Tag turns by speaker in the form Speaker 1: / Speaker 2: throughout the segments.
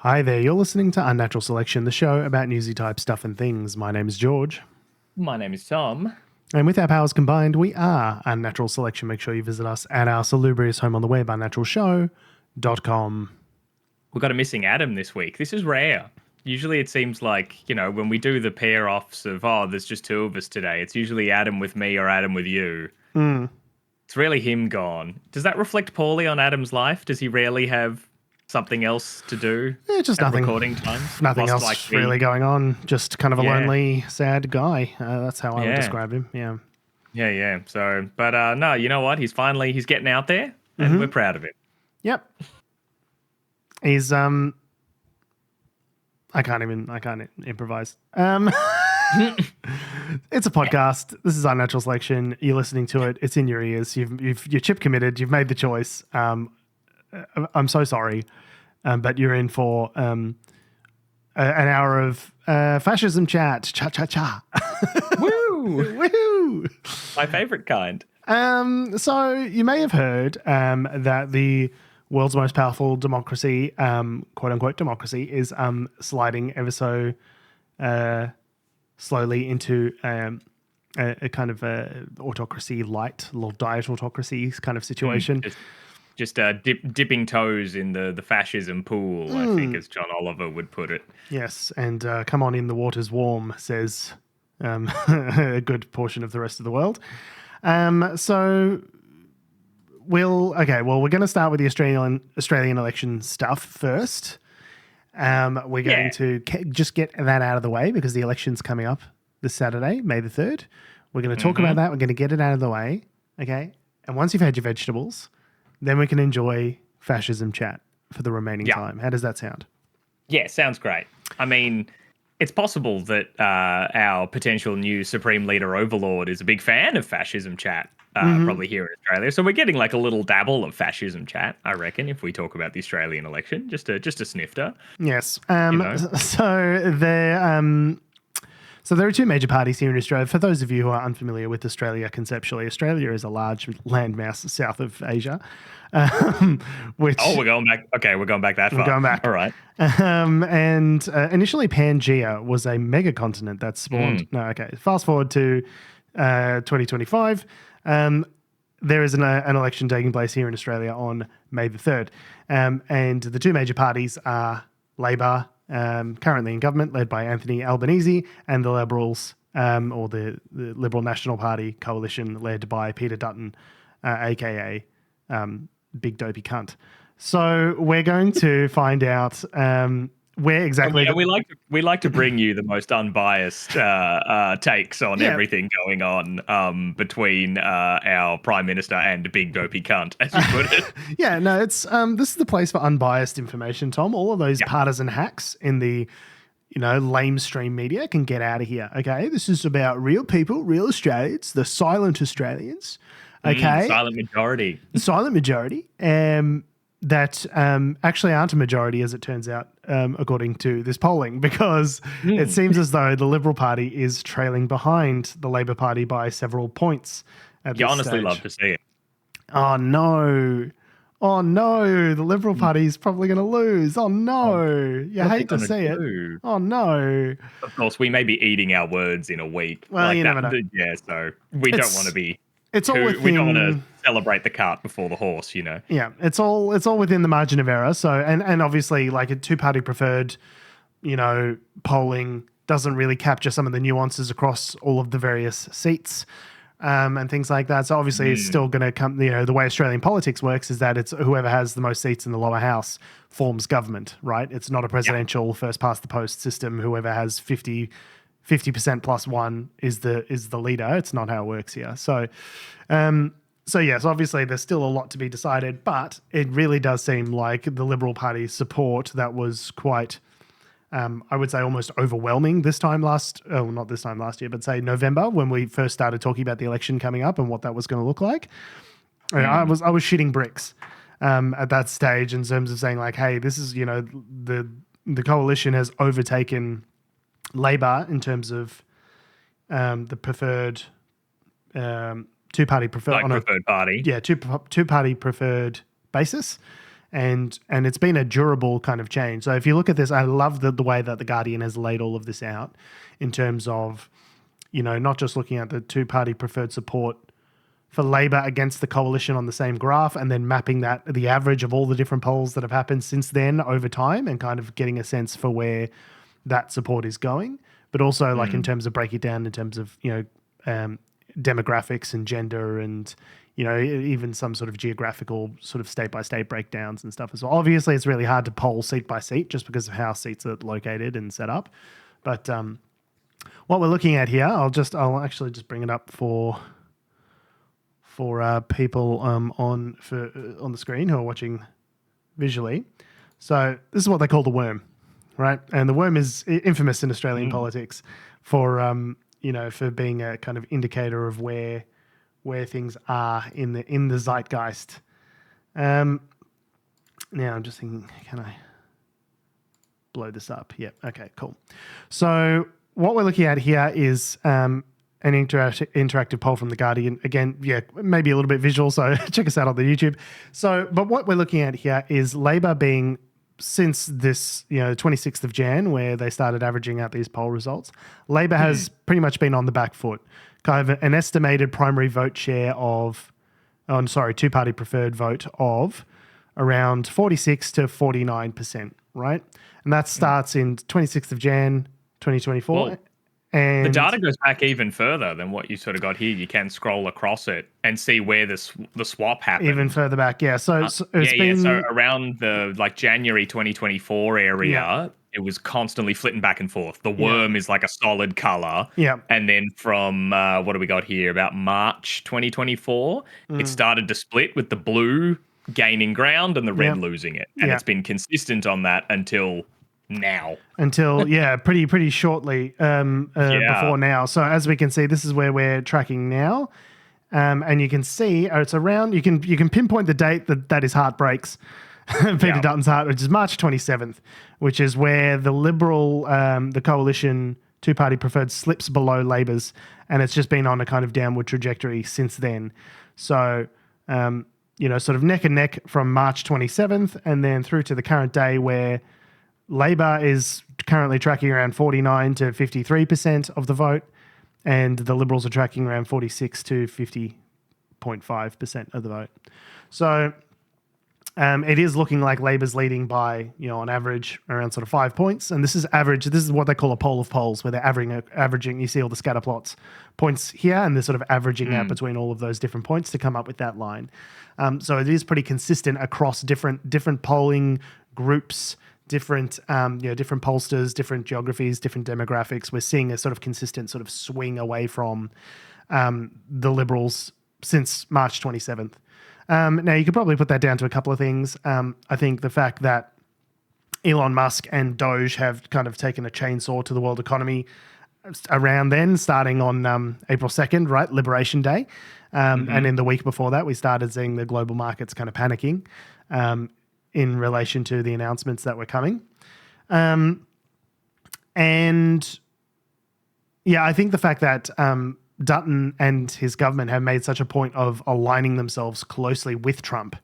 Speaker 1: Hi there, you're listening to Unnatural Selection, the show about newsy type stuff and things. My name is George.
Speaker 2: My name is Tom.
Speaker 1: And with our powers combined, we are Unnatural Selection. Make sure you visit us at our salubrious home on the web, unnaturalshow.com.
Speaker 2: We've got a missing Adam this week. This is rare. Usually it seems like, when we do the pair-offs of, there's just two of us today, it's usually Adam with me or Adam with you. It's really him gone. Does that reflect poorly on Adam's life? Does he rarely have something else to do?
Speaker 1: Yeah, just nothing.
Speaker 2: Recording times?
Speaker 1: Nothing else really going on. Just kind of a lonely, sad guy. That's how I would describe him. Yeah.
Speaker 2: Yeah. So, but no, you know what? He's getting out there, and we're proud of him.
Speaker 1: Yep. He's I can't improvise. It's a podcast. This is Unnatural Selection. You're listening to it. It's in your ears. You're chip committed. You've made the choice. I'm so sorry, but you're in for an hour of fascism chat. Cha.
Speaker 2: Woo!
Speaker 1: Woohoo!
Speaker 2: My favorite kind.
Speaker 1: So you may have heard that the world's most powerful democracy, quote unquote democracy, is sliding ever so slowly into a kind of autocracy light, little diet autocracy kind of situation.
Speaker 2: Just dipping toes in the fascism pool, I think, as John Oliver would put it.
Speaker 1: Yes, and come on in, the water's warm, says a good portion of the rest of the world. So we're going to start with the Australian election stuff first. We're going to just get that out of the way because the election's coming up this Saturday, May the 3rd. We're going to talk about that. We're going to get it out of the way, okay? And once you've had your vegetables, then we can enjoy fascism chat for the remaining time. How does that sound? Yeah,
Speaker 2: sounds great. I mean, it's possible that our potential new Supreme Leader Overlord is a big fan of fascism chat, probably here in Australia. So we're getting like a little dabble of fascism chat, I reckon, if we talk about the Australian election. Just a snifter.
Speaker 1: Yes. So there are two major parties here in Australia. For those of you who are unfamiliar with Australia conceptually, Australia is a large landmass south of Asia. Which
Speaker 2: we're going back. Okay, we're going back that far.
Speaker 1: We're going back.
Speaker 2: All right.
Speaker 1: And initially Pangea was a mega continent that spawned. Fast forward to 2025. There is an election taking place here in Australia on May the 3rd. And the two major parties are Labor, currently in government, led by Anthony Albanese, and the Liberals, or the Liberal National Party coalition, led by Peter Dutton, aka Big Dopey Cunt. So we're going to find out where exactly.
Speaker 2: We like to bring you the most unbiased takes on everything going on between our Prime Minister and Big Dopey Cunt, as you put it.
Speaker 1: It's this is the place for unbiased information, Tom. All of those partisan hacks in the lamestream media can get out of here. Okay, this is about real people, real Australians, the silent Australians. Okay,
Speaker 2: silent majority.
Speaker 1: The silent majority. That actually aren't a majority, as it turns out, according to this polling, because it seems as though the Liberal Party is trailing behind the Labor Party by several points at
Speaker 2: You
Speaker 1: this
Speaker 2: honestly
Speaker 1: stage.
Speaker 2: love to see it.
Speaker 1: Oh, no. The Liberal Party is probably going to lose. Oh, no. You hate to see it. Oh, no.
Speaker 2: Of course, we may be eating our words in a week.
Speaker 1: Well, you never know.
Speaker 2: Yeah, so we don't want to be...
Speaker 1: We
Speaker 2: don't want to celebrate the cart before the horse,
Speaker 1: Yeah, it's all within the margin of error. So, and obviously, like a two-party preferred, polling doesn't really capture some of the nuances across all of the various seats, and things like that. So obviously, it's still going to come. The way Australian politics works is that it's whoever has the most seats in the lower house forms government, right? It's not a presidential first past the post system. Whoever has 50% plus one is the leader. It's not how it works here. So yes, obviously there's still a lot to be decided, but it really does seem like the Liberal Party's support that was quite, I would say almost overwhelming not this time last year, but say November when we first started talking about the election coming up and what that was going to look like. I was shitting bricks at that stage in terms of saying like, hey, this is, the coalition has overtaken Labor in terms of the preferred two-party preferred
Speaker 2: preferred party.
Speaker 1: Yeah, two-party preferred basis. and it's been a durable kind of change. So if you look at this, I love the way that The Guardian has laid all of this out in terms of, not just looking at the two-party preferred support for Labor against the coalition on the same graph and then mapping the average of all the different polls that have happened since then over time and kind of getting a sense for where that support is going, but also like in terms of breaking it down in terms of, demographics and gender and, even some sort of geographical sort of state-by-state breakdowns and stuff as well. Obviously, it's really hard to poll seat by seat just because of how seats are located and set up. But what we're looking at here, I'll actually just bring it up for people on the screen who are watching visually. So this is what they call the worm, right? And the worm is infamous in Australian politics for for being a kind of indicator of where things are in the zeitgeist. Now I'm just thinking, can I blow this up? Yeah. Okay. Cool. So what we're looking at here is an interactive poll from The Guardian. Again, maybe a little bit visual, so check us out on the YouTube. So, but what we're looking at here is Labor being, since this, 26th of Jan, where they started averaging out these poll results, Labor has pretty much been on the back foot. Kind of an estimated primary vote share of, two-party preferred vote of around 46 to 49%, right? And that starts in 26th of Jan, 2024.
Speaker 2: Well, and the data goes back even further than what you sort of got here. You can scroll across it and see where the swap happened.
Speaker 1: Even further back, yeah. So
Speaker 2: So around the January 2024 area, it was constantly flitting back and forth. The worm is like a solid color.
Speaker 1: Yeah.
Speaker 2: And then from what do we got here? About March 2024, it started to split with the blue gaining ground and the red losing it. And it's been consistent on that until now.
Speaker 1: Pretty shortly before now. So as we can see, this is where we're tracking now. And you can see it's around, you can pinpoint the date that his heart breaks. Peter Dutton's heart, which is March 27th, which is where the Liberal, the coalition two-party preferred slips below Labor's, and it's just been on a kind of downward trajectory since then. So, sort of neck and neck from March 27th and then through to the current day where Labor is currently tracking around 49 to 53% of the vote, and the Liberals are tracking around 46 to 50.5% of the vote. So it is looking like Labor's leading by, on average around sort of 5 points. And this is average. This is what they call a poll of polls, where they're averaging. You see all the scatter plots points here, and they're sort of averaging out between all of those different points to come up with that line. So it is pretty consistent across different polling groups, different pollsters, different geographies, different demographics. We're seeing a sort of consistent sort of swing away from the Liberals since March 27th. Now, you could probably put that down to a couple of things. I think the fact that Elon Musk and Doge have kind of taken a chainsaw to the world economy around then, starting on April 2nd, right, Liberation Day. And in the week before that, we started seeing the global markets kind of panicking in relation to the announcements that were coming. I think the fact that Dutton and his government have made such a point of aligning themselves closely with Trump,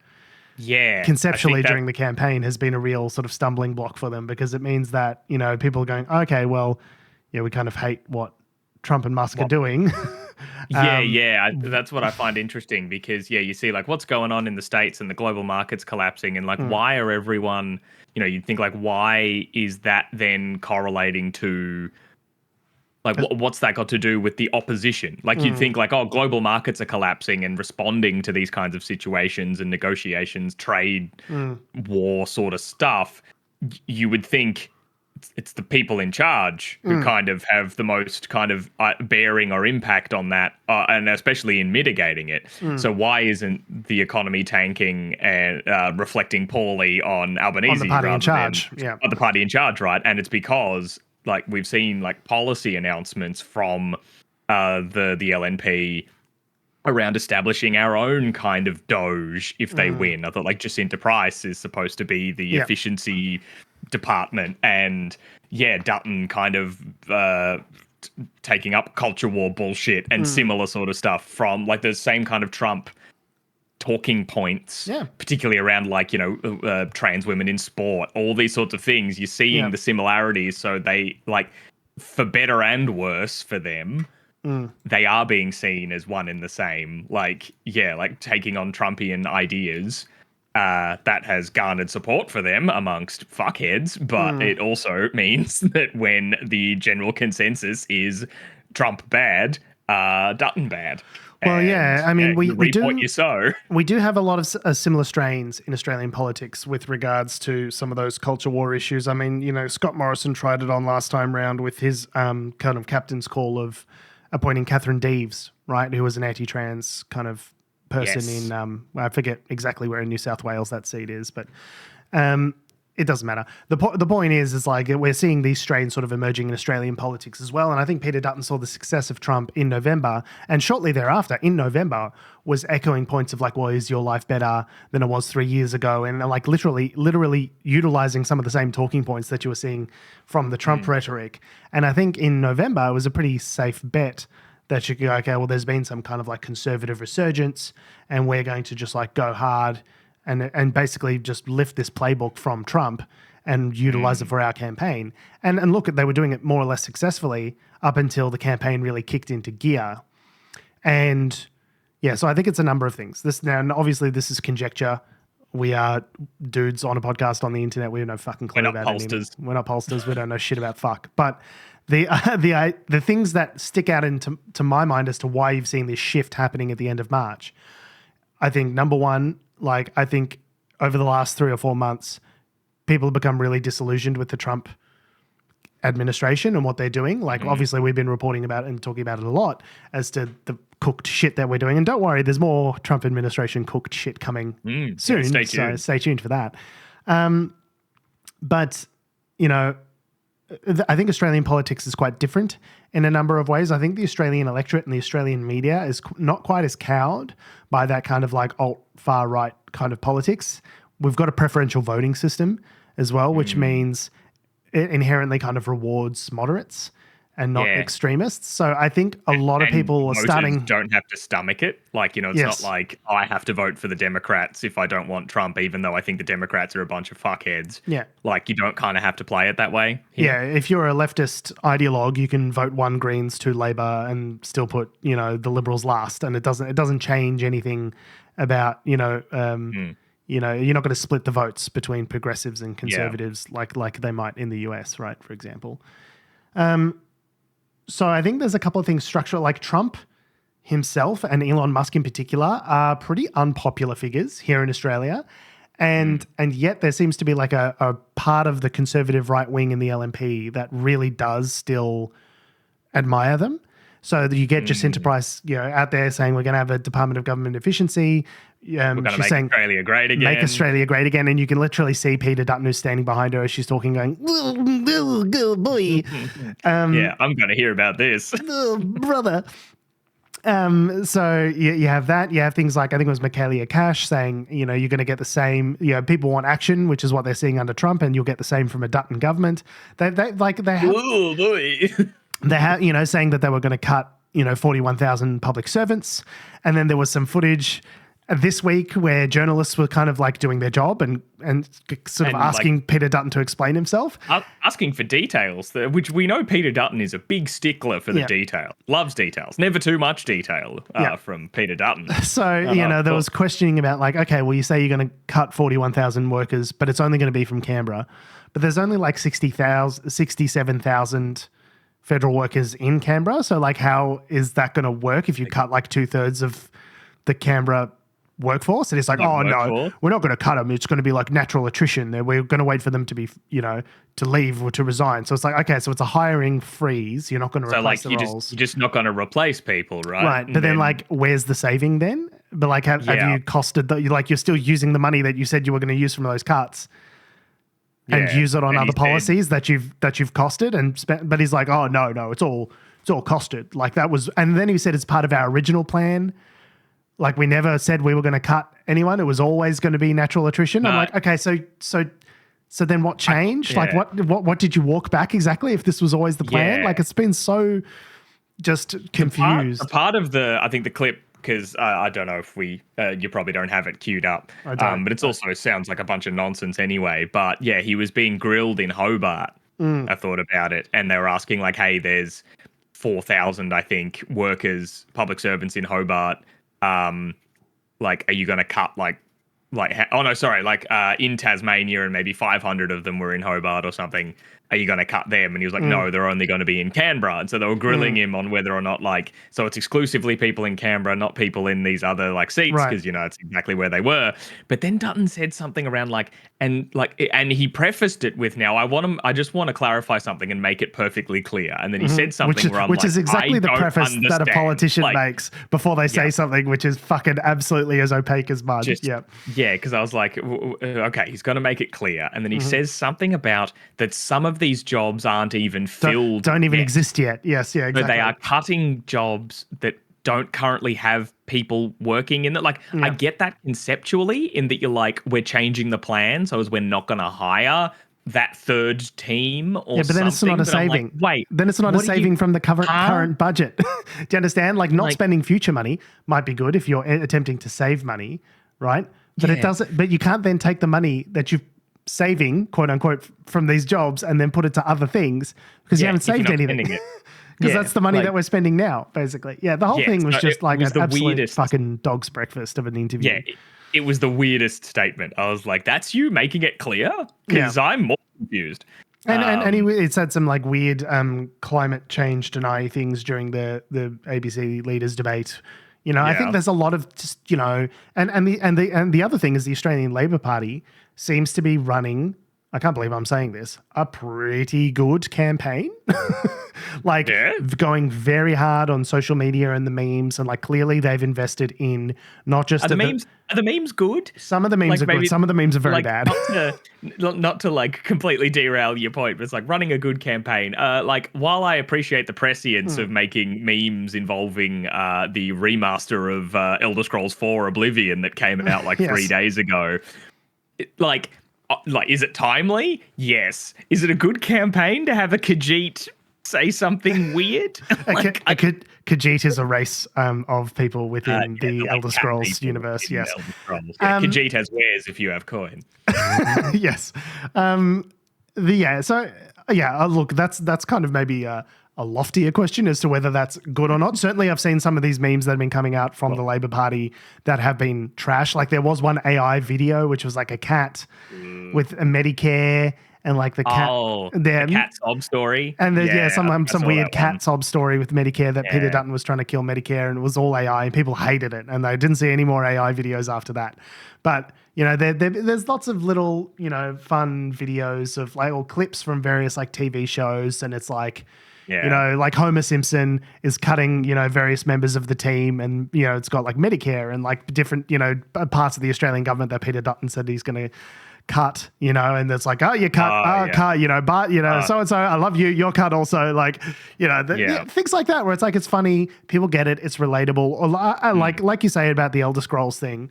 Speaker 1: conceptually during the campaign, has been a real sort of stumbling block for them, because it means that, people are going, okay, well, we kind of hate what Trump and Musk are doing.
Speaker 2: That's what I find interesting, because you see like what's going on in the States and the global markets collapsing, and like why are everyone, you'd think like, why is that then correlating to like what's that got to do with the opposition? Like you'd think like, oh, global markets are collapsing and responding to these kinds of situations and negotiations, trade war sort of stuff. You would think it's the people in charge who kind of have the most kind of bearing or impact on that, and especially in mitigating it. So why isn't the economy tanking and reflecting poorly on Albanese,
Speaker 1: on the party in charge?
Speaker 2: On the party in charge, right? And it's because like we've seen like policy announcements from the LNP around establishing our own kind of Doge if they win. I thought like Jacinta Price is supposed to be the efficiency department, and Dutton kind of taking up culture war bullshit and similar sort of stuff from like the same kind of Trump talking points,
Speaker 1: Yeah.
Speaker 2: particularly around like, trans women in sport, all these sorts of things. You're seeing the similarities. So they like, for better and worse for them, they are being seen as one in the same. Like, like taking on Trumpian ideas. That has garnered support for them amongst fuckheads, but it also means that when the general consensus is Trump bad, Dutton bad.
Speaker 1: Well, I mean, we
Speaker 2: reap
Speaker 1: do
Speaker 2: what you sow.
Speaker 1: We do have a lot of similar strains in Australian politics with regards to some of those culture war issues. I mean, Scott Morrison tried it on last time round with his kind of captain's call of appointing Catherine Deeves, right, who was an anti-trans kind of person in I forget exactly where in New South Wales that seat is, but it doesn't matter. The point is like we're seeing these strains sort of emerging in Australian politics as well. And I think Peter Dutton saw the success of Trump in November, and shortly thereafter, in November, was echoing points of like, well, is your life better than it was 3 years ago? And like literally utilizing some of the same talking points that you were seeing from the Trump rhetoric. And I think in November, it was a pretty safe bet that you could go, okay, well, there's been some kind of like conservative resurgence, and we're going to just like go hard and basically just lift this playbook from Trump and utilize it for our campaign. And look, they were doing it more or less successfully up until the campaign really kicked into gear. And so I think it's a number of things. Now, obviously, this is conjecture. We are dudes on a podcast on the internet. We have no fucking clue about anything. We're not pollsters. We don't know shit about fuck. But the things that stick out to my mind as to why you've seen this shift happening at the end of March, I think number one, like I think over the last 3 or 4 months, people have become really disillusioned with the Trump administration and what they're doing. Like obviously we've been reporting about it and talking about it a lot as to the cooked shit that we're doing. And don't worry, there's more Trump administration cooked shit coming soon.
Speaker 2: Stay tuned.
Speaker 1: So stay tuned for that. But, I think Australian politics is quite different in a number of ways. I think the Australian electorate and the Australian media is not quite as cowed by that kind of like alt-far right kind of politics. We've got a preferential voting system as well, which means it inherently kind of rewards moderates and not extremists. So I think a lot of people are starting...
Speaker 2: don't have to stomach it. Like, it's not like I have to vote for the Democrats if I don't want Trump, even though I think the Democrats are a bunch of fuckheads.
Speaker 1: Yeah.
Speaker 2: Like, you don't kind of have to play it that way.
Speaker 1: Yeah, if you're a leftist ideologue, you can vote 1 Greens, 2 Labor and still put, the Liberals last. And it doesn't change anything about, you're not going to split the votes between progressives and conservatives like they might in the US, right, for example. So I think there's a couple of things structural, like Trump himself and Elon Musk in particular are pretty unpopular figures here in Australia. And yet there seems to be like a part of the conservative right wing in the LNP that really does still admire them. So that you get Jacinta Price, out there saying we're going to have a Department of Government Efficiency.
Speaker 2: We're going to make Australia great again.
Speaker 1: Make Australia great again. And you can literally see Peter Dutton, who's standing behind her as she's talking, going, good boy.
Speaker 2: I'm going to hear about this.
Speaker 1: Brother. So you have that. You have things like, I think it was Michaelia Cash saying, you're going to get the same, people want action, which is what they're seeing under Trump, and you'll get the same from a Dutton government. They have...
Speaker 2: Oh, boy.
Speaker 1: They have, saying that they were going to cut, 41,000 public servants. And then there was some footage this week where journalists were kind of like doing their job and sort of asking Peter Dutton to explain himself.
Speaker 2: Asking for details, which we know Peter Dutton is a big stickler for the detail. Loves details. Never too much detail from Peter Dutton.
Speaker 1: So, there was questioning about like, okay, well, you say you're going to cut 41,000 workers, but it's only going to be from Canberra. But there's only like 67,000 federal workers in Canberra. So like, how is that going to work if you cut like 2/3 of the Canberra workforce? And it's like, no, we're not going to cut them. It's going to be like natural attrition. We're going to wait for them to be, to leave or to resign. So it's like, okay, so it's a hiring freeze. You're not going to replace the roles.
Speaker 2: You're just not going to replace people, right?
Speaker 1: Right. But then like, where's the saving then? But like, have you costed you're still using the money that you said you were going to use from those cuts and use it on other policies that you've costed and spent. But he's like, oh no, it's all costed. Like that was, and then he said it's part of our original plan. Like we never said we were going to cut anyone. It was always going to be natural attrition. No. I'm like, okay, so then what changed? Like what did you walk back exactly if this was always the plan? Like it's been so just confused.
Speaker 2: A part of I think the clip because I don't know if you probably don't have it queued up.
Speaker 1: I don't.
Speaker 2: But it also sounds like a bunch of nonsense anyway. But yeah, he was being grilled in Hobart. I thought about it, and they were asking like, "Hey, there's 4,000, I think, workers, public servants in Hobart. Like, are you going to cut in Tasmania, and maybe 500 of them were in Hobart or something. Are you going to cut them?" And he was like, "No, they're only going to be in Canberra." And so they were grilling him on whether or not, like, so it's exclusively people in Canberra, not people in these other like seats, because it's exactly where they were. But then Dutton said something around and he prefaced it with, "Now I just want to clarify something and make it perfectly clear." And then he said something
Speaker 1: which is exactly the preface that a politician makes before they say something, which is fucking absolutely as opaque as mud. Yeah,
Speaker 2: because I was like, okay, he's going to make it clear. And then he says something about that some of these jobs aren't even filled.
Speaker 1: Don't even exist yet. Yes, yeah, exactly.
Speaker 2: So they are cutting jobs that don't currently have people working in it. Like, I get that conceptually, in that you're like, we're changing the plan, so as we're not going to hire that third team or something.
Speaker 1: But then it's not a saving.
Speaker 2: Wait,
Speaker 1: then it's not a saving from the current budget. Do you understand? Like, not spending future money might be good if you're attempting to save money, right? But it doesn't. But you can't then take the money that you've saving, quote unquote, from these jobs and then put it to other things because you haven't saved anything. Because that's the money that we're spending now, basically. Yeah, the whole thing was just like an absolute fucking dog's breakfast of an interview.
Speaker 2: Yeah, it was the weirdest statement. I was like, "That's you making it clear?" Because I'm more confused.
Speaker 1: And he said some like weird climate change deny things during the ABC leaders debate. I think there's a lot of just, and the other thing is the Australian Labor Party seems to be running, I can't believe I'm saying this, a pretty good campaign. Going very hard on social media and the memes, and like clearly they've invested in not just
Speaker 2: Are the memes good?
Speaker 1: Some of the memes are good. Some of the memes are very bad.
Speaker 2: Not to like completely derail your point, but it's like running a good campaign. While I appreciate the prescience of making memes involving the remaster of Elder Scrolls 4 Oblivion that came out 3 days ago, is it timely? Yes. Is it a good campaign to have a Khajiit say something weird?
Speaker 1: Khajiit is a race of people within the Elder Scrolls universe. Yes.
Speaker 2: Khajiit has wares if you have coin.
Speaker 1: Yes. Look, that's kind of maybe a loftier question as to whether that's good or not. Certainly, I've seen some of these memes that have been coming out from the Labor Party that have been trash. Like there was one AI video, which was like a cat with a Medicare and like the cat.
Speaker 2: The cat sob story.
Speaker 1: And there's some weird cat sob story with Medicare that Peter Dutton was trying to kill Medicare, and it was all AI and people hated it. And they didn't see any more AI videos after that. But, there's lots of little, fun videos of or clips from various like TV shows. And it's like, like Homer Simpson is cutting, various members of the team, and, it's got like Medicare and like different, parts of the Australian government that Peter Dutton said he's going to cut, and it's like, oh, you cut, cut, but, so-and-so, I love you, you're cut also, like, things like that, where it's like, it's funny, people get it, it's relatable, or like you say about the Elder Scrolls thing,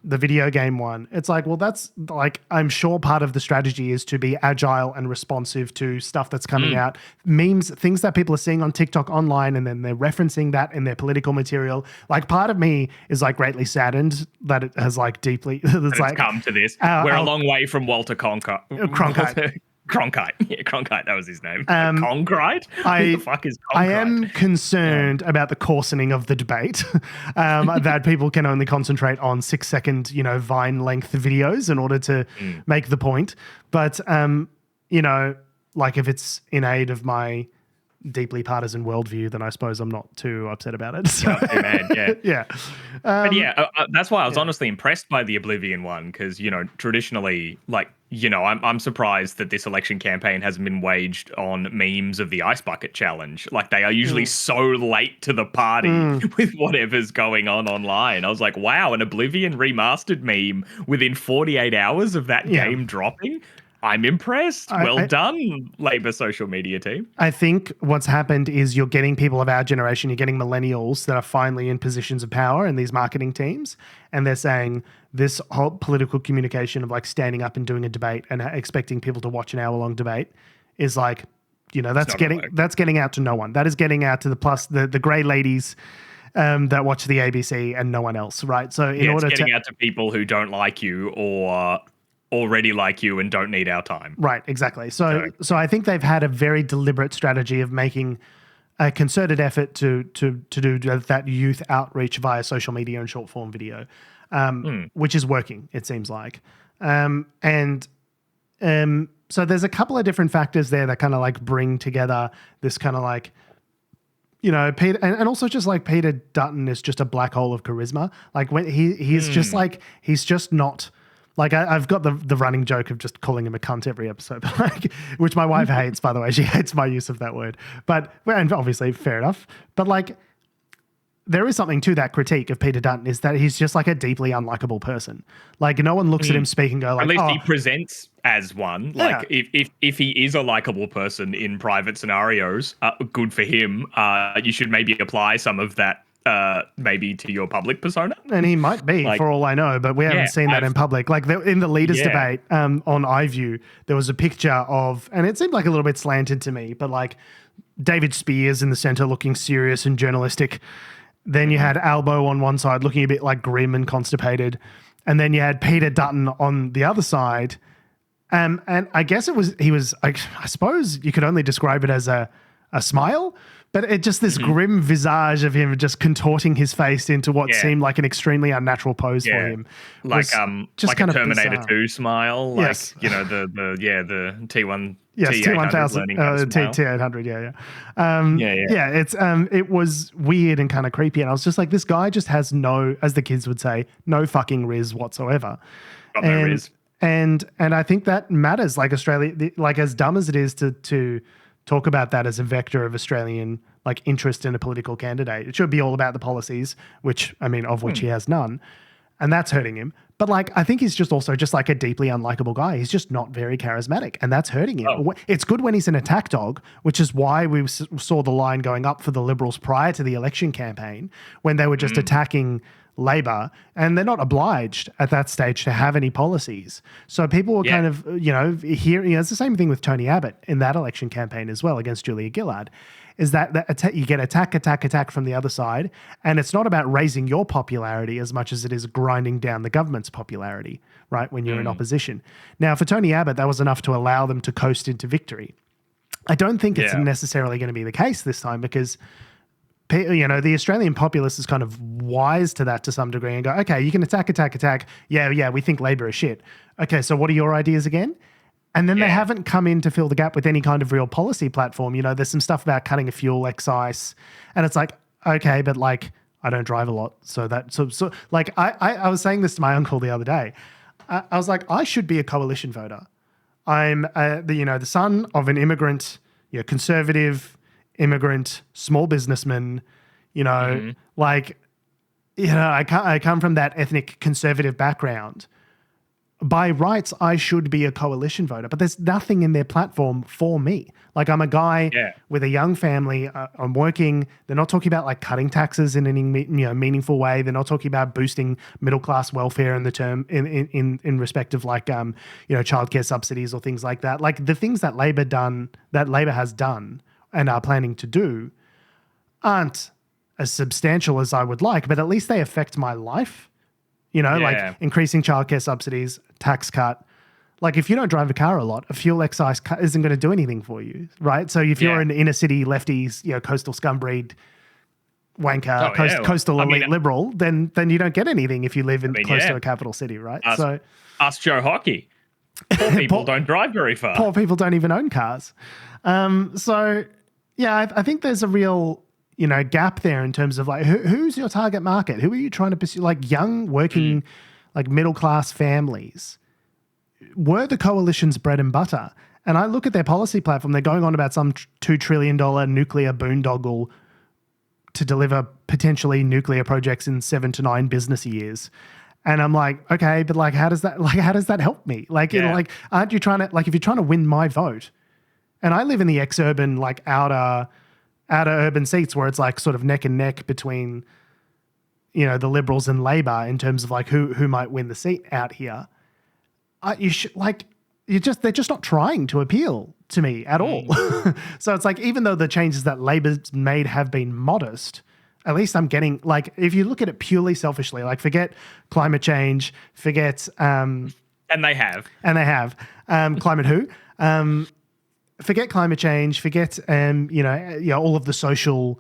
Speaker 1: the video game one, it's like, well, that's like, I'm sure part of the strategy is to be agile and responsive to stuff that's coming out, memes, things that people are seeing on TikTok online, and then they're referencing that in their political material. Like, part of me is like greatly saddened that it has like deeply, it's like
Speaker 2: come to this. We're a long way from Walter Cronkite. Cronkite. Yeah, Cronkite, that was his name. Concrete? Who the fuck is Concrete?
Speaker 1: I am concerned about the coarsening of the debate, that people can only concentrate on 6-second, Vine length videos in order to make the point. But, if it's in aid of my deeply partisan worldview, then I suppose I'm not too upset about it. So.
Speaker 2: Not too mad,
Speaker 1: yeah.
Speaker 2: That's why I was honestly impressed by the Oblivion one, because, traditionally, I'm surprised that this election campaign hasn't been waged on memes of the Ice Bucket Challenge. Like, they are usually so late to the party with whatever's going on online. I was like, wow, an Oblivion remastered meme within 48 hours of that game dropping? I'm impressed. Well done, Labor social media team.
Speaker 1: I think what's happened is you're getting people of our generation, you're getting millennials that are finally in positions of power in these marketing teams, and they're saying this whole political communication of like standing up and doing a debate and expecting people to watch an hour-long debate is like, that's getting out to no one. That is getting out to the grey ladies that watch the ABC and no one else, right? So in order
Speaker 2: it's getting out to people who don't like you or already like you and don't need our time.
Speaker 1: Right, exactly. So I think they've had a very deliberate strategy of making a concerted effort to do that youth outreach via social media and short form video, which is working, it seems like. So there's a couple of different factors there that kind of like bring together this kind of like, you know, Peter, and also just like Peter Dutton is just a black hole of charisma. Like when he's just like, he's just not like, I've got the running joke of just calling him a cunt every episode, like, which my wife hates, by the way. She hates my use of that word, but, and obviously fair enough. But like, there is something to that critique of Peter Dutton, is that he's just like a deeply unlikable person. Like no one looks at him speak and go like,
Speaker 2: at least he presents as one. Like if he is a likable person in private scenarios, good for him. You should maybe apply some of that maybe to your public persona.
Speaker 1: And he might be, like, for all I know, but we haven't seen that in public. Like in the leaders debate on iView, there was a picture of, and it seemed like a little bit slanted to me, but like David Spears in the center looking serious and journalistic. Then you had Albo on one side looking a bit like grim and constipated. And then you had Peter Dutton on the other side. And I guess I suppose you could only describe it as a smile, but it just this grim visage of him just contorting his face into what seemed like an extremely unnatural pose for him.
Speaker 2: Like just like kind a Terminator bizarre. 2 smile, like, yes. You know, the T1.
Speaker 1: Yes, T1000, T800, it's it was weird and kind of creepy, and I was just like, this guy just has no, as the kids would say, no fucking riz whatsoever.
Speaker 2: Got no riz.
Speaker 1: And I think that matters. Like Australia, like as dumb as it is to talk about that as a vector of Australian like interest in a political candidate, it should be all about the policies, which I mean, of which he has none, and that's hurting him. But like, I think he's just also just like a deeply unlikable guy. He's just not very charismatic, and that's hurting him. Oh. It's good when he's an attack dog, which is why we saw the line going up for the Liberals prior to the election campaign when they were just attacking Labor, and they're not obliged at that stage to have any policies. So people were kind of, it's the same thing with Tony Abbott in that election campaign as well against Julia Gillard. Is that you get attack from the other side, and it's not about raising your popularity as much as it is grinding down the government's popularity, right, when you're in opposition. Now, for Tony Abbott, that was enough to allow them to coast into victory. I don't think it's necessarily going to be the case this time because, the Australian populace is kind of wise to that to some degree and go, okay, you can attack. Yeah, we think Labor is shit. Okay, so what are your ideas again? And then they haven't come in to fill the gap with any kind of real policy platform. You know, there's some stuff about cutting a fuel excise, and it's like, okay, but like, I don't drive a lot. So like, I was saying this to my uncle the other day. I was like, I should be a coalition voter. I'm the son of an immigrant, conservative immigrant, small businessman, I come from that ethnic conservative background. By rights, I should be a coalition voter, but there's nothing in their platform for me. Like, I'm a guy with a young family. I'm working. They're not talking about like cutting taxes in any meaningful way. They're not talking about boosting middle class welfare in the term in respect of like childcare subsidies or things like that. Like the things that Labor has done and are planning to do aren't as substantial as I would like, but at least they affect my life. Like increasing childcare subsidies, tax cut. Like if you don't drive a car a lot, a fuel excise cut isn't going to do anything for you, right? So if you're an inner city lefties, coastal scumbreed wanker, coastal elite liberal, then you don't get anything if you live close to a capital city, right?
Speaker 2: Ask Joe Hockey. Poor people don't drive very far.
Speaker 1: Poor people don't even own cars. I think there's a real gap there in terms of like who's your target market? Who are you trying to pursue? Like young, working, like middle class families were the coalition's bread and butter. And I look at their policy platform; they're going on about some $2 trillion nuclear boondoggle to deliver potentially nuclear projects in 7 to 9 business years. And I'm like, okay, but like, how does that help me? Like, aren't you trying to if you're trying to win my vote? And I live in the ex-urban, like outer urban seats where it's like sort of neck and neck between, the Liberals and Labor in terms of like who might win the seat out here. They're just not trying to appeal to me at all. So it's like, even though the changes that Labor's made have been modest, at least I'm getting, like, if you look at it purely selfishly, like forget climate change, forget
Speaker 2: and they have
Speaker 1: climate who, forget climate change, forget all of the social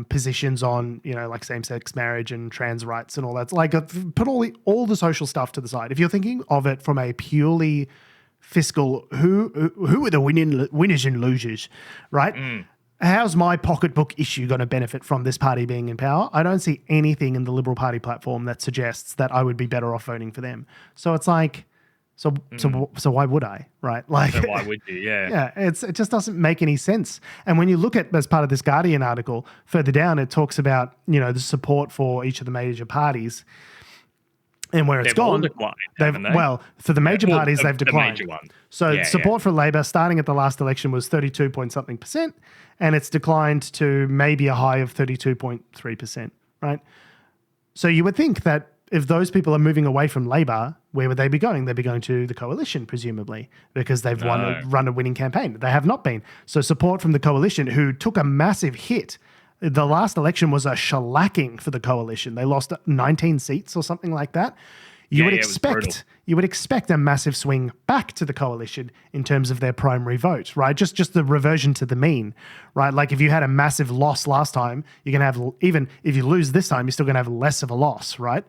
Speaker 1: positions on like same-sex marriage and trans rights and all that. Like put all the social stuff to the side. If you're thinking of it from a purely fiscal, who are the winners and losers, right? How's my pocketbook issue going to benefit from this party being in power? I don't see anything in the Liberal Party platform that suggests that I would be better off voting for them. So it's like, so why would I, right? Like,
Speaker 2: so why would you? Yeah.
Speaker 1: Yeah, it just doesn't make any sense. And when you look at, as part of this Guardian article, further down, it talks about, the support for each of the major parties and where it's gone.
Speaker 2: Declined, haven't they?
Speaker 1: Well, for the major parties, they've declined.
Speaker 2: The major ones.
Speaker 1: So support for Labor starting at the last election was 32 point something percent, and it's declined to maybe a high of 32.3%, right? So you would think that if those people are moving away from Labor, where would they be going? They'd be going to the coalition, presumably, because they've run a winning campaign. They have not been. So support from the coalition, who took a massive hit. The last election was a shellacking for the coalition. They lost 19 seats or something like that. You would expect a massive swing back to the coalition in terms of their primary vote, right? Just the reversion to the mean, right? Like if you had a massive loss last time, you're going to have, even if you lose this time, you're still going to have less of a loss, right?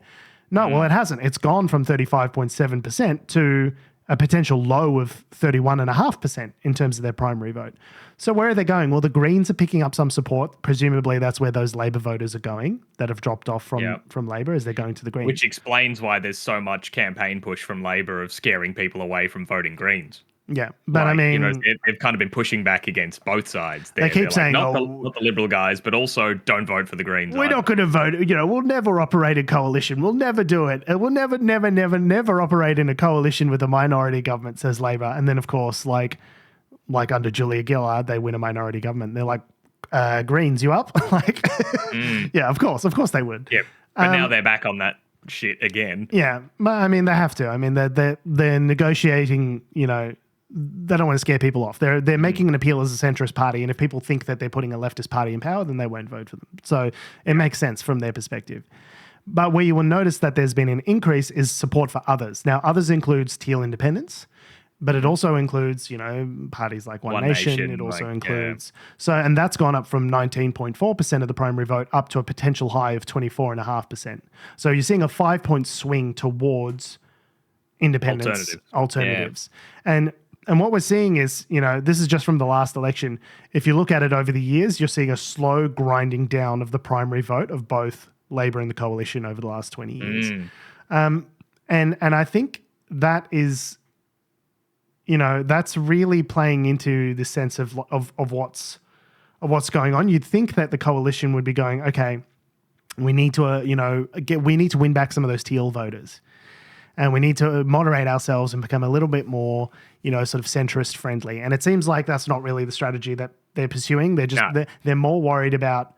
Speaker 1: No, well, it hasn't. It's gone from 35.7% to a potential low of 31.5% in terms of their primary vote. So where are they going? Well, the Greens are picking up some support. Presumably that's where those Labor voters are going that have dropped off from Labor, as they're going to the Greens.
Speaker 2: Which explains why there's so much campaign push from Labor of scaring people away from voting Greens.
Speaker 1: Yeah, but I mean,
Speaker 2: they've kind of been pushing back against both sides.
Speaker 1: They keep saying,
Speaker 2: not the Liberal guys, but also don't vote for the Greens.
Speaker 1: We're not going to vote. We'll never operate a coalition. We'll never do it. We'll never operate in a coalition with a minority government, says Labor. And then, of course, like under Julia Gillard, they win a minority government. They're like, Greens, you up? Yeah, of course they would.
Speaker 2: Yeah, but now they're back on that shit again.
Speaker 1: Yeah, but I mean, they have to. I mean, they're negotiating. They don't want to scare people off. They're making an appeal as a centrist party, and if people think that they're putting a leftist party in power, then they won't vote for them. So it makes sense from their perspective. But where you will notice that there's been an increase is support for others. Now, others includes teal independents, but it also includes, parties like One Nation. It also includes and that's gone up from 19.4% of the primary vote up to a potential high of 24.5%. So you're seeing a 5-point swing towards independents, alternatives. And what we're seeing is, this is just from the last election. If you look at it over the years, you're seeing a slow grinding down of the primary vote of both Labor and the coalition over the last 20 years. And I think that is, that's really playing into the sense of what's going on. You'd think that the coalition would be going, okay, we need to, we need to win back some of those teal voters. And we need to moderate ourselves and become a little bit more, sort of centrist friendly. And it seems like that's not really the strategy that they're pursuing. They're just they're more worried about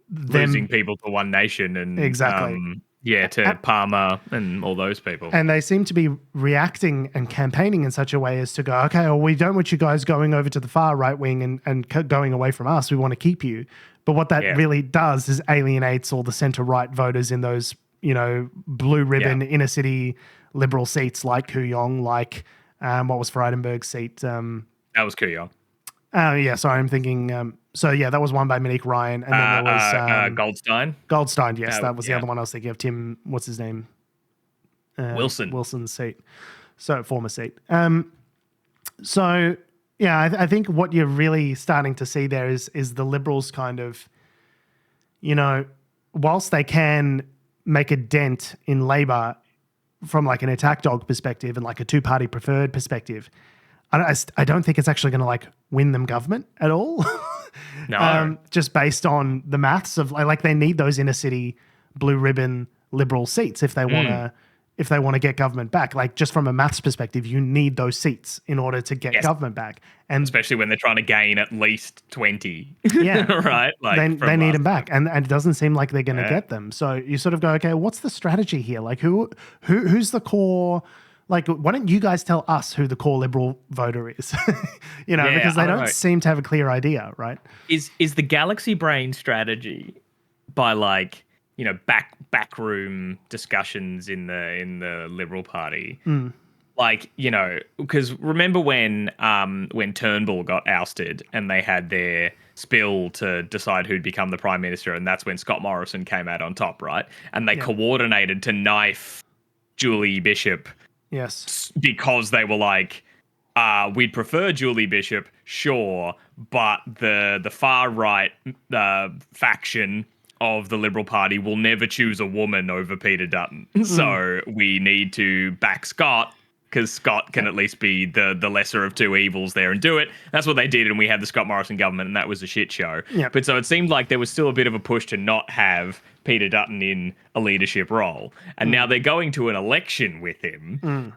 Speaker 2: losing people to One Nation and to Palmer and all those people.
Speaker 1: And they seem to be reacting and campaigning in such a way as to go, okay, well, we don't want you guys going over to the far right wing and going away from us. We want to keep you. But what that really does is alienates all the center right voters in those, blue ribbon inner city Liberal seats like Kooyong, like what was Frydenberg's seat?
Speaker 2: That was Kooyong.
Speaker 1: Sorry, I'm thinking. That was won by Monique Ryan, and then there was
Speaker 2: Goldstein.
Speaker 1: Goldstein, yes, that was the other one I was thinking of. Tim, what's his name?
Speaker 2: Wilson's
Speaker 1: seat. So former seat. I think what you're really starting to see there is the Liberals kind of, whilst they can make a dent in Labor from like an attack dog perspective and like a two-party preferred perspective, I don't think it's actually going to like win them government at all.
Speaker 2: No.
Speaker 1: Just based on the maths of like they need those inner city blue ribbon Liberal seats if they want to get government back. Like just from a maths perspective, you need those seats in order to get government back. And
Speaker 2: especially when they're trying to gain at least 20.
Speaker 1: Yeah.
Speaker 2: Right? Like
Speaker 1: they need them back. And it doesn't seem like they're going to get them. So you sort of go, okay, what's the strategy here? Like who's the core? Like, why don't you guys tell us who the core Liberal voter is? Because they don't seem to have a clear idea, right?
Speaker 2: Is the galaxy brain strategy by like, you know, backroom discussions in the Liberal Party. Like, you know, because remember when Turnbull got ousted and they had their spill to decide who'd become the Prime Minister, and that's when Scott Morrison came out on top, right? And they coordinated to knife Julie Bishop.
Speaker 1: Yes.
Speaker 2: Because they were like, we'd prefer Julie Bishop, sure, but the far right faction of the Liberal Party will never choose a woman over Peter Dutton. So we need to back Scott, because Scott can at least be the lesser of two evils there and do it. That's what they did, and we had the Scott Morrison government, and that was a shit show.
Speaker 1: Yep.
Speaker 2: But so it seemed like there was still a bit of a push to not have Peter Dutton in a leadership role. And now they're going to an election with him.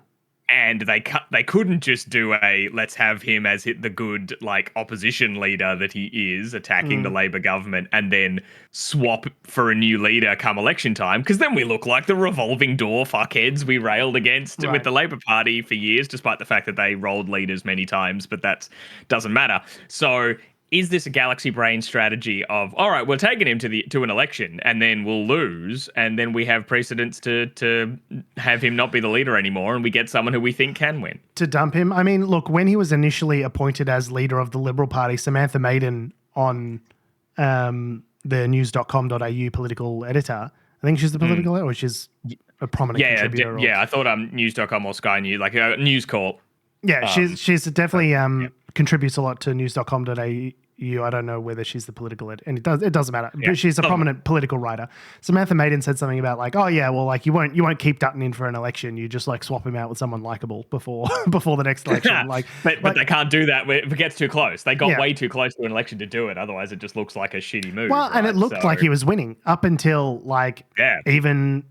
Speaker 2: And they couldn't just do a let's have him as the good like opposition leader that he is attacking the Labour government and then swap for a new leader come election time, because then we look like the revolving door fuckheads we railed against with the Labour Party for years, despite the fact that they rolled leaders many times, but that doesn't matter. So is this a galaxy brain strategy of, all right, we're taking him to an election and then we'll lose, and then we have precedents to have him not be the leader anymore, and we get someone who we think can win?
Speaker 1: To dump him? I mean, look, when he was initially appointed as leader of the Liberal Party, Samantha Maiden on the news.com.au political editor, I think she's the political editor, or she's a prominent contributor.
Speaker 2: I thought news.com or Sky News, like News Corp.
Speaker 1: Yeah, she's definitely contributes a lot to news.com.au. I don't know whether she's the political editor, and it doesn't matter.
Speaker 2: Yeah,
Speaker 1: But she's a prominent political writer. Samantha Maiden said something about like, oh yeah, well, like you won't keep Dutton in for an election. You just like swap him out with someone likable before the next election.
Speaker 2: But they can't do that if it gets too close. They got way too close to an election to do it. Otherwise, it just looks like a shitty move.
Speaker 1: Well, and it looked like he was winning up until even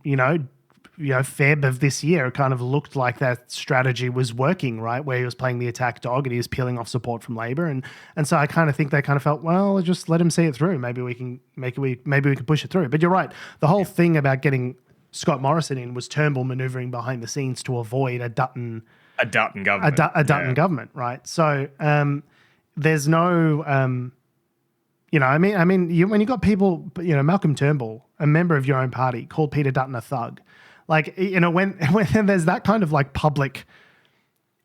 Speaker 1: Feb of this year, it kind of looked like that strategy was working, right? Where he was playing the attack dog and he was peeling off support from Labor, and so I kind of think they kind of felt, well, just let him see it through. Maybe we can push it through. But you're right. The whole thing about getting Scott Morrison in was Turnbull maneuvering behind the scenes to avoid a Dutton government, government, right? So there's no, when you got people, Malcolm Turnbull, a member of your own party, called Peter Dutton a thug. Like, when there's that kind of like public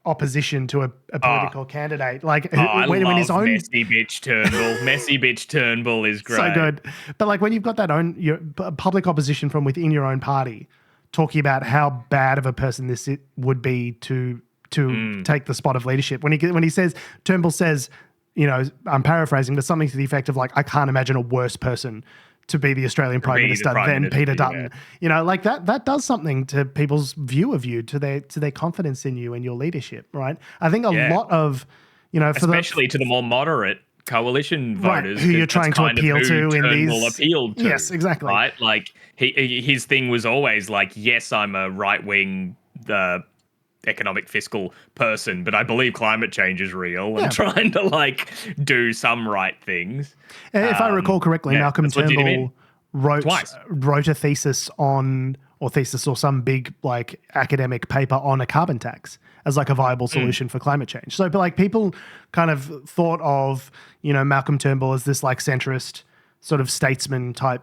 Speaker 1: opposition to a political candidate, like
Speaker 2: when his own messy bitch Turnbull is great.
Speaker 1: So good. But like when you've got your public opposition from within your own party talking about how bad of a person this would be to take the spot of leadership. When he says, Turnbull says, I'm paraphrasing, but something to the effect of like, I can't imagine a worse person to be the Australian Prime Minister than Peter Dutton. Like that does something to people's view of you, to their confidence in you and your leadership, right? I think a lot of,
Speaker 2: especially to the more moderate coalition voters,
Speaker 1: who you're trying to appeal to in these.
Speaker 2: Appealed to,
Speaker 1: yes, exactly.
Speaker 2: Right, like his thing was always like, yes, I'm a right wing, economic fiscal person, but I believe climate change is real and trying to like do some right things.
Speaker 1: If I recall correctly, Malcolm Turnbull wrote a thesis or some big like academic paper on a carbon tax as like a viable solution for climate change. So, but like people kind of thought of, Malcolm Turnbull as this like centrist sort of statesman type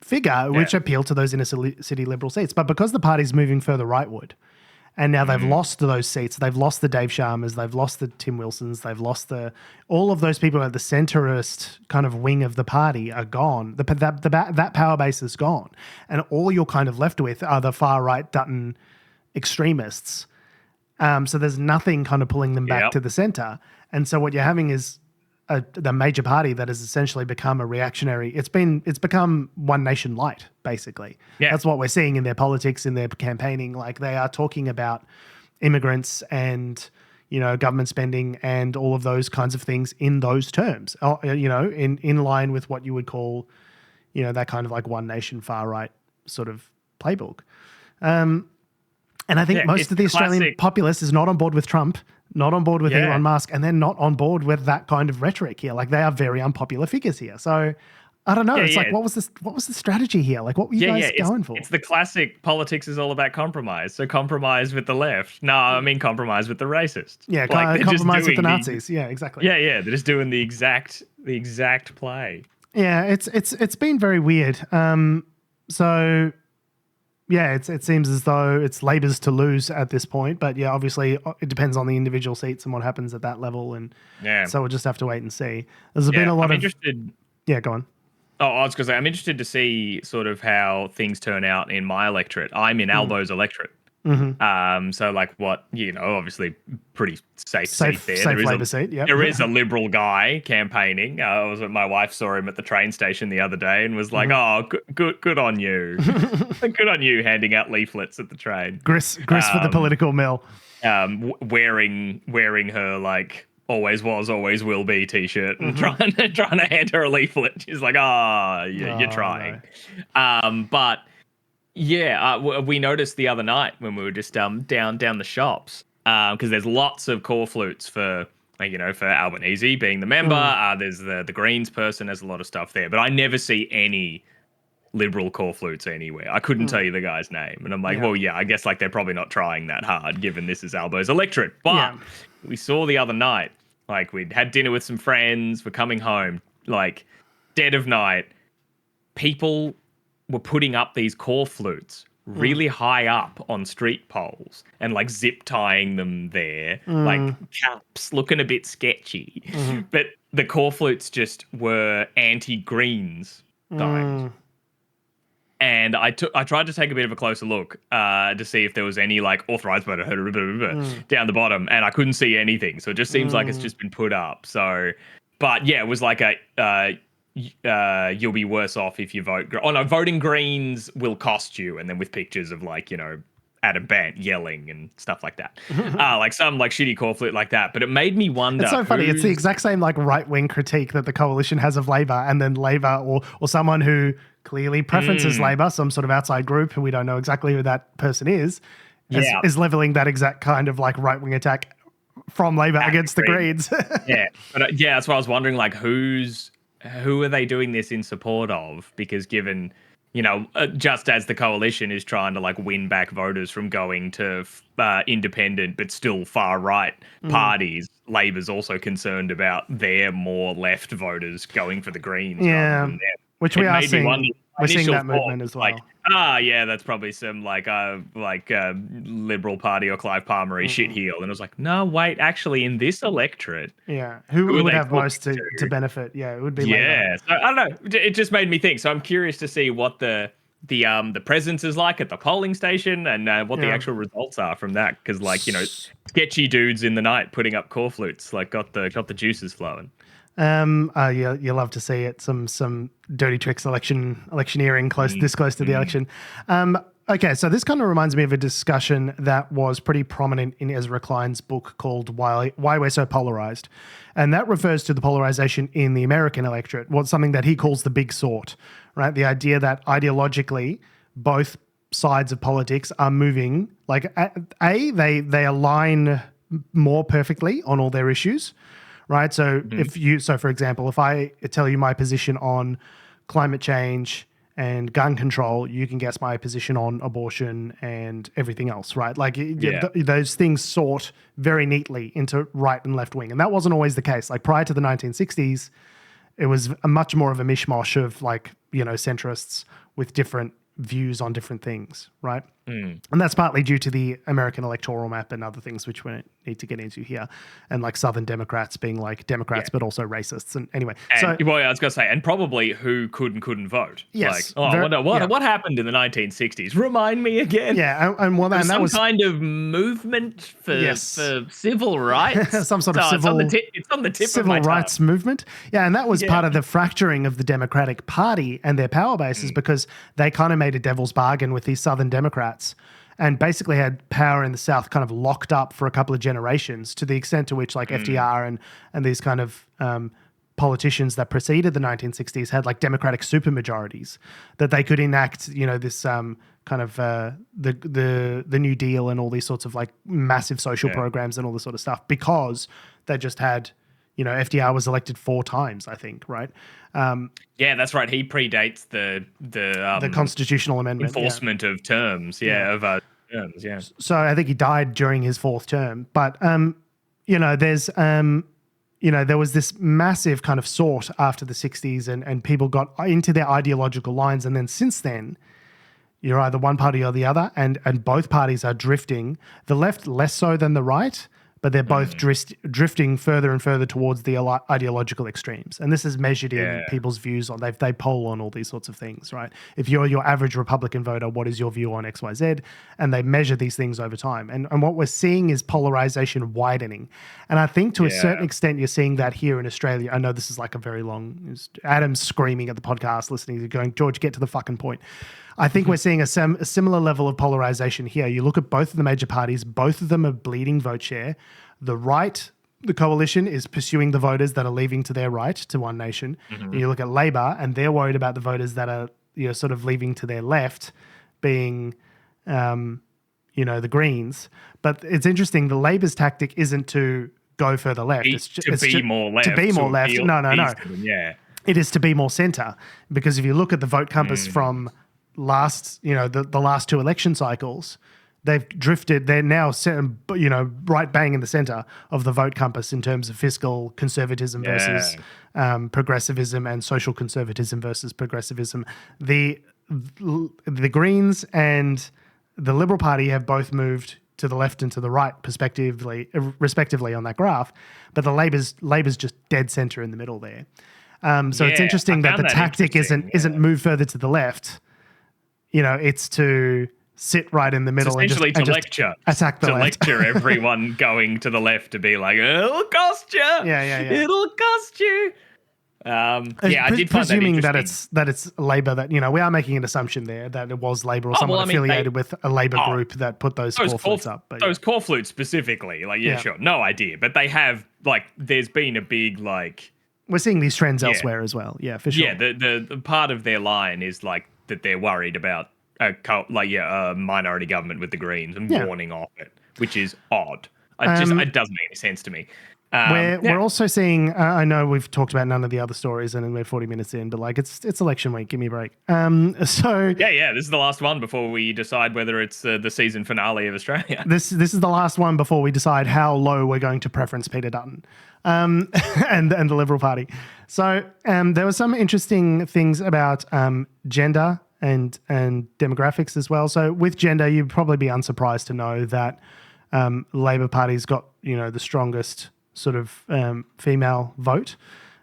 Speaker 1: figure, which appealed to those inner city Liberal seats. But because the party's moving further rightward, and now they've lost those seats. They've lost the Dave Sharmers. They've lost the Tim Wilsons. They've lost all of those people at the centrist kind of wing of the party are gone. That power base is gone. And all you're kind of left with are the far right Dutton extremists. So there's nothing kind of pulling them back to the center. And so what you're having is the major party that has essentially become a reactionary. It's become one nation light, basically. Yeah. That's what we're seeing in their politics, in their campaigning. Like they are talking about immigrants and, government spending and all of those kinds of things in those terms, in line with what you would call, that kind of like one nation far right sort of playbook. And I think most of the Australian populace is not on board with Trump, not on board with Elon Musk, and they're not on board with that kind of rhetoric here. Like they are very unpopular figures here. So I don't know. It's like, what was the strategy here? Like what were you guys going for?
Speaker 2: It's the classic politics is all about compromise. So compromise with the left. No, I mean compromise with the racists.
Speaker 1: Yeah, like compromise with the Nazis. Yeah, exactly.
Speaker 2: Yeah. They're just doing the exact play.
Speaker 1: Yeah, it's been very weird. So yeah, it seems as though it's Labor's to lose at this point, but yeah, obviously it depends on the individual seats and what happens at that level, and so we'll just have to wait and see. There's been a lot
Speaker 2: I'm
Speaker 1: of
Speaker 2: interested.
Speaker 1: Yeah, go on.
Speaker 2: Oh, I was going to say, I'm interested to see sort of how things turn out in my electorate. I'm in Albo's electorate. So like what, obviously pretty safe seat there.
Speaker 1: Safe Labor seat, yeah.
Speaker 2: There is a Liberal guy campaigning. My wife saw him at the train station the other day and was like, oh, good on you. Good on you handing out leaflets at the train.
Speaker 1: Grist for the political mill.
Speaker 2: Wearing her like always was, always will be t-shirt and trying to hand her a leaflet. She's like, you're trying. No. But yeah, we noticed the other night when we were just down the shops, because there's lots of core flutes for Albanese being the member. There's the Greens person. There's a lot of stuff there, but I never see any Liberal core flutes anywhere. I couldn't tell you the guy's name, and I'm like, well, yeah, I guess like they're probably not trying that hard, given this is Albo's electorate. But we saw the other night, like we'd had dinner with some friends, we're coming home, like dead of night, people were putting up these core flutes really high up on street poles and like zip tying them there, like caps, looking a bit sketchy. But the core flutes just were anti-Greens timed. And I tried to take a bit of a closer look to see if there was any like authorized voter down the bottom, and I couldn't see anything. So it just seems like it's just been put up. So, but yeah, it was like you'll be worse off if you vote. Oh no, voting Greens will cost you, and then with pictures of like Adam Bant yelling and stuff like that, like some like shitty core flute like that. But it made me wonder.
Speaker 1: It's so funny. It's the exact same like right wing critique that the coalition has of Labor, and then Labor or someone who clearly preferences Labor, some sort of outside group who we don't know exactly who that person is leveling that exact kind of like right wing attack from Labor against the Greens.
Speaker 2: But that's why I was wondering like who are they doing this in support of? Because given just as the coalition is trying to like win back voters from going to independent but still far right parties, Labor's also concerned about their more left voters going for the Greens.
Speaker 1: Yeah, which we are seeing. We're seeing that movement as well.
Speaker 2: Like, that's probably some Liberal Party or Clive Palmer shit heel. And I was like, no, wait, actually, in this electorate,
Speaker 1: who would have most to benefit? Yeah, it would be Labor.
Speaker 2: So I don't know. It just made me think. So I'm curious to see what the presence is like at the polling station and what the actual results are from that. Because sketchy dudes in the night putting up core flutes like got the juices flowing.
Speaker 1: You love to see it. Some dirty tricks, electioneering close to the election. Okay, so this kind of reminds me of a discussion that was pretty prominent in Ezra Klein's book called Why We're So Polarized. And that refers to the polarization in the American electorate, something that he calls the big sort, right? The idea that ideologically both sides of politics are moving, like they align more perfectly on all their issues. Right. So for example, if I tell you my position on climate change and gun control, you can guess my position on abortion and everything else. Right. Like those things sort very neatly into right and left wing. And that wasn't always the case. Like prior to the 1960s, it was much more of a mishmash of centrists with different views on different things. Right. And that's partly due to the American electoral map and other things which we don't need to get into here. And like Southern Democrats being like Democrats, but also racists. And anyway.
Speaker 2: I was going to say, and probably who could and couldn't vote.
Speaker 1: Yes.
Speaker 2: Like, what happened in the 1960s? Remind me again.
Speaker 1: Yeah. And that was
Speaker 2: kind of movement for civil rights.
Speaker 1: Some sort of civil.
Speaker 2: It's on the tip
Speaker 1: civil
Speaker 2: of my
Speaker 1: rights
Speaker 2: tongue.
Speaker 1: movement. Yeah. And that was part of the fracturing of the Democratic Party and their power bases because they kind of made a devil's bargain with these Southern Democrats. And basically had power in the South kind of locked up for a couple of generations to the extent to which like FDR and these kind of politicians that preceded the 1960s had like Democratic supermajorities that they could enact, this kind of the New Deal and all these sorts of like massive social programs and all this sort of stuff because they just had, FDR was elected 4 times, I think, right?
Speaker 2: That's right. He predates the
Speaker 1: constitutional amendment
Speaker 2: enforcement of terms. Of terms. Yeah.
Speaker 1: So I think he died during his 4th term. But there's there was this massive kind of sort after the 60s and people got into their ideological lines. And then since then, you're either one party or the other, and both parties are drifting. The left less so than the right, but they're both drifting further and further towards the ideological extremes. And this is measured in people's views on, they poll on all these sorts of things, right? If you're your average Republican voter, what is your view on XYZ? And they measure these things over time. And what we're seeing is polarization widening. And I think to a certain extent, you're seeing that here in Australia. I know this is like a very long, Adam's screaming at the podcast, listening to going, George, get to the fucking point. I think we're seeing a similar level of polarization here. You look at both of the major parties, both of them are bleeding vote share. The right, the coalition, is pursuing the voters that are leaving to their right, to One Nation. And you look at Labor, and they're worried about the voters that are sort of leaving to their left, being the Greens. But it's interesting, the Labor's tactic isn't to go further left. It's
Speaker 2: to be more left.
Speaker 1: To be more left. No.
Speaker 2: Yeah.
Speaker 1: It is to be more centre, because if you look at the vote compass from the last two election cycles, they've drifted. They're now, right bang in the center of the vote compass in terms of fiscal conservatism versus progressivism, and social conservatism versus progressivism. The Greens and the Liberal Party have both moved to the left and to the right, respectively on that graph, but the Labor's just dead center in the middle there. So it's interesting that the tactic isn't move further to the left. It's to sit right in the middle
Speaker 2: and just
Speaker 1: lecture, attack the left.
Speaker 2: To lecture everyone going to the left, to be like, it'll cost you.
Speaker 1: Yeah.
Speaker 2: It'll cost you. I did find
Speaker 1: presuming that it's Labor that we are making an assumption there that it was Labor or someone affiliated with a Labor group that put those corflutes up. But
Speaker 2: those corflutes specifically, sure, no idea, but they have there's been a big
Speaker 1: we're seeing these trends elsewhere as well. Yeah, for sure.
Speaker 2: Yeah, the part of their line is that they're worried about a minority government with the Greens and warning off it, which is odd. It doesn't make any sense to me.
Speaker 1: We're also seeing, I know we've talked about none of the other stories and we're 40 minutes in, but it's election week. Give me a break. This
Speaker 2: is the last one before we decide whether it's the season finale of Australia.
Speaker 1: This is the last one before we decide how low we're going to preference Peter Dutton and the Liberal Party. So there were some interesting things about gender and demographics as well. So with gender, you'd probably be unsurprised to know that Labor Party's got the strongest sort of female vote.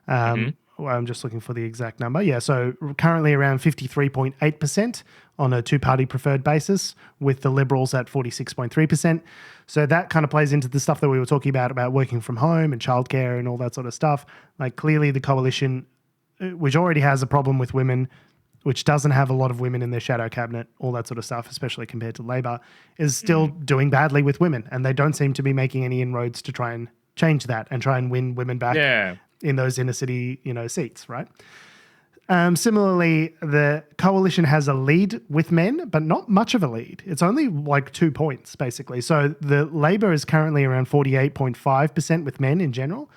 Speaker 1: I'm just looking for the exact number. Yeah, so currently around 53.8% on a two-party preferred basis, with the Liberals at 46.3%. So that kind of plays into the stuff that we were talking about working from home and childcare and all that sort of stuff. Clearly the coalition, which already has a problem with women, which doesn't have a lot of women in their shadow cabinet, all that sort of stuff, especially compared to Labor, is still doing badly with women. And they don't seem to be making any inroads to try and change that and try and win women back in those inner city, seats, right? Similarly, the coalition has a lead with men, but not much of a lead. It's only 2 points, basically. So the Labor is currently around 48.5% with men in general,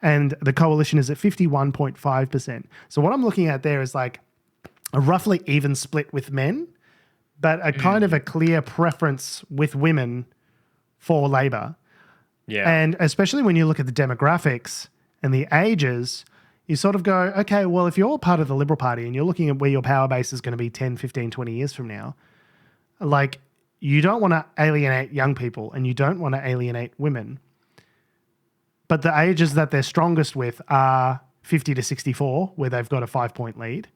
Speaker 1: and the coalition is at 51.5%. So what I'm looking at there is a roughly even split with men, but a kind of a clear preference with women for Labor.
Speaker 2: Yeah.
Speaker 1: And especially when you look at the demographics and the ages, you sort of go, okay, well, if you're part of the Liberal Party and you're looking at where your power base is going to be 10, 15, 20 years from now, you don't want to alienate young people and you don't want to alienate women. But the ages that they're strongest with are 50 to 64, where they've got a 5-point lead,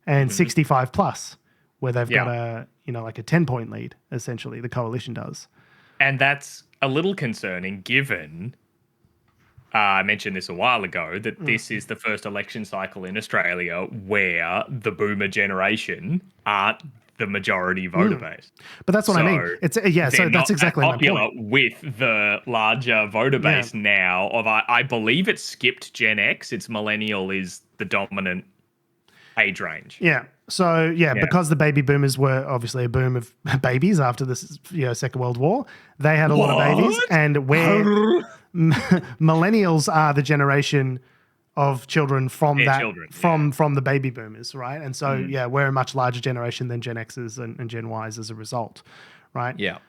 Speaker 1: and 65 plus, where they've got a 10-point lead, essentially, the coalition does.
Speaker 2: And that's a little concerning, given I mentioned this a while ago, that this is the first election cycle in Australia where the boomer generation aren't the majority voter base.
Speaker 1: But that's what I mean. It's so that's exactly my point.
Speaker 2: With the larger voter base now of I believe it's skipped Gen X. It's millennial is the dominant age range.
Speaker 1: Yeah. So because the baby boomers were obviously a boom of babies after the Second World War, they had a lot of babies, and where millennials are the generation of children from from the baby boomers, right? And so we're a much larger generation than Gen X's and Gen Y's as a result, right?
Speaker 2: Yeah.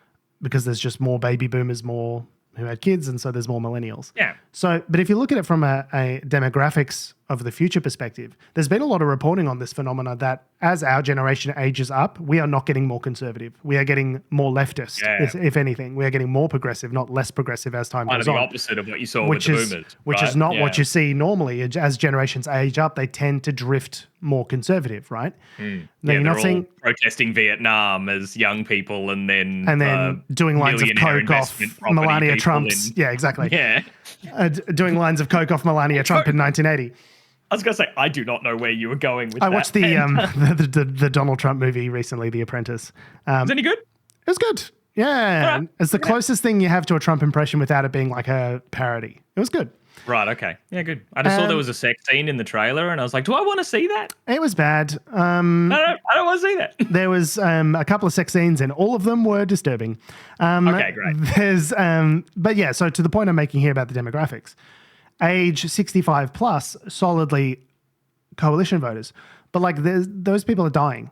Speaker 1: Because there's just more baby boomers, more who had kids, and so there's more millennials.
Speaker 2: Yeah.
Speaker 1: So, but if you look at it from a demographics of the future perspective, there's been a lot of reporting on this phenomena that as our generation ages up, we are not getting more conservative. We are getting more leftist, if anything. We are getting more progressive, not less progressive as time goes on.
Speaker 2: The opposite of what you saw with the boomers.
Speaker 1: Which is not what you see normally. As generations age up, they tend to drift more conservative, right?
Speaker 2: Now, you're not seeing protesting Vietnam as young people and then
Speaker 1: doing lines of coke off Melania Trump's. Yeah, exactly.
Speaker 2: Yeah.
Speaker 1: Doing lines of coke off Melania Trump in 1980.
Speaker 2: I was going to say, I do not know where you were going with that.
Speaker 1: I watched the Donald Trump movie recently, The Apprentice.
Speaker 2: Was it any good?
Speaker 1: It was good. Yeah. Right. It's the closest thing you have to a Trump impression without it being like a parody. It was good.
Speaker 2: Right, okay. Yeah, good. I just saw there was a sex scene in the trailer and I was like, do I want to see that?
Speaker 1: It was bad.
Speaker 2: I don't want to see that.
Speaker 1: There was a couple of sex scenes and all of them were disturbing.
Speaker 2: Okay, great.
Speaker 1: But yeah, so to the point I'm making here about the demographics, age 65 plus, solidly coalition voters. But like those people are dying,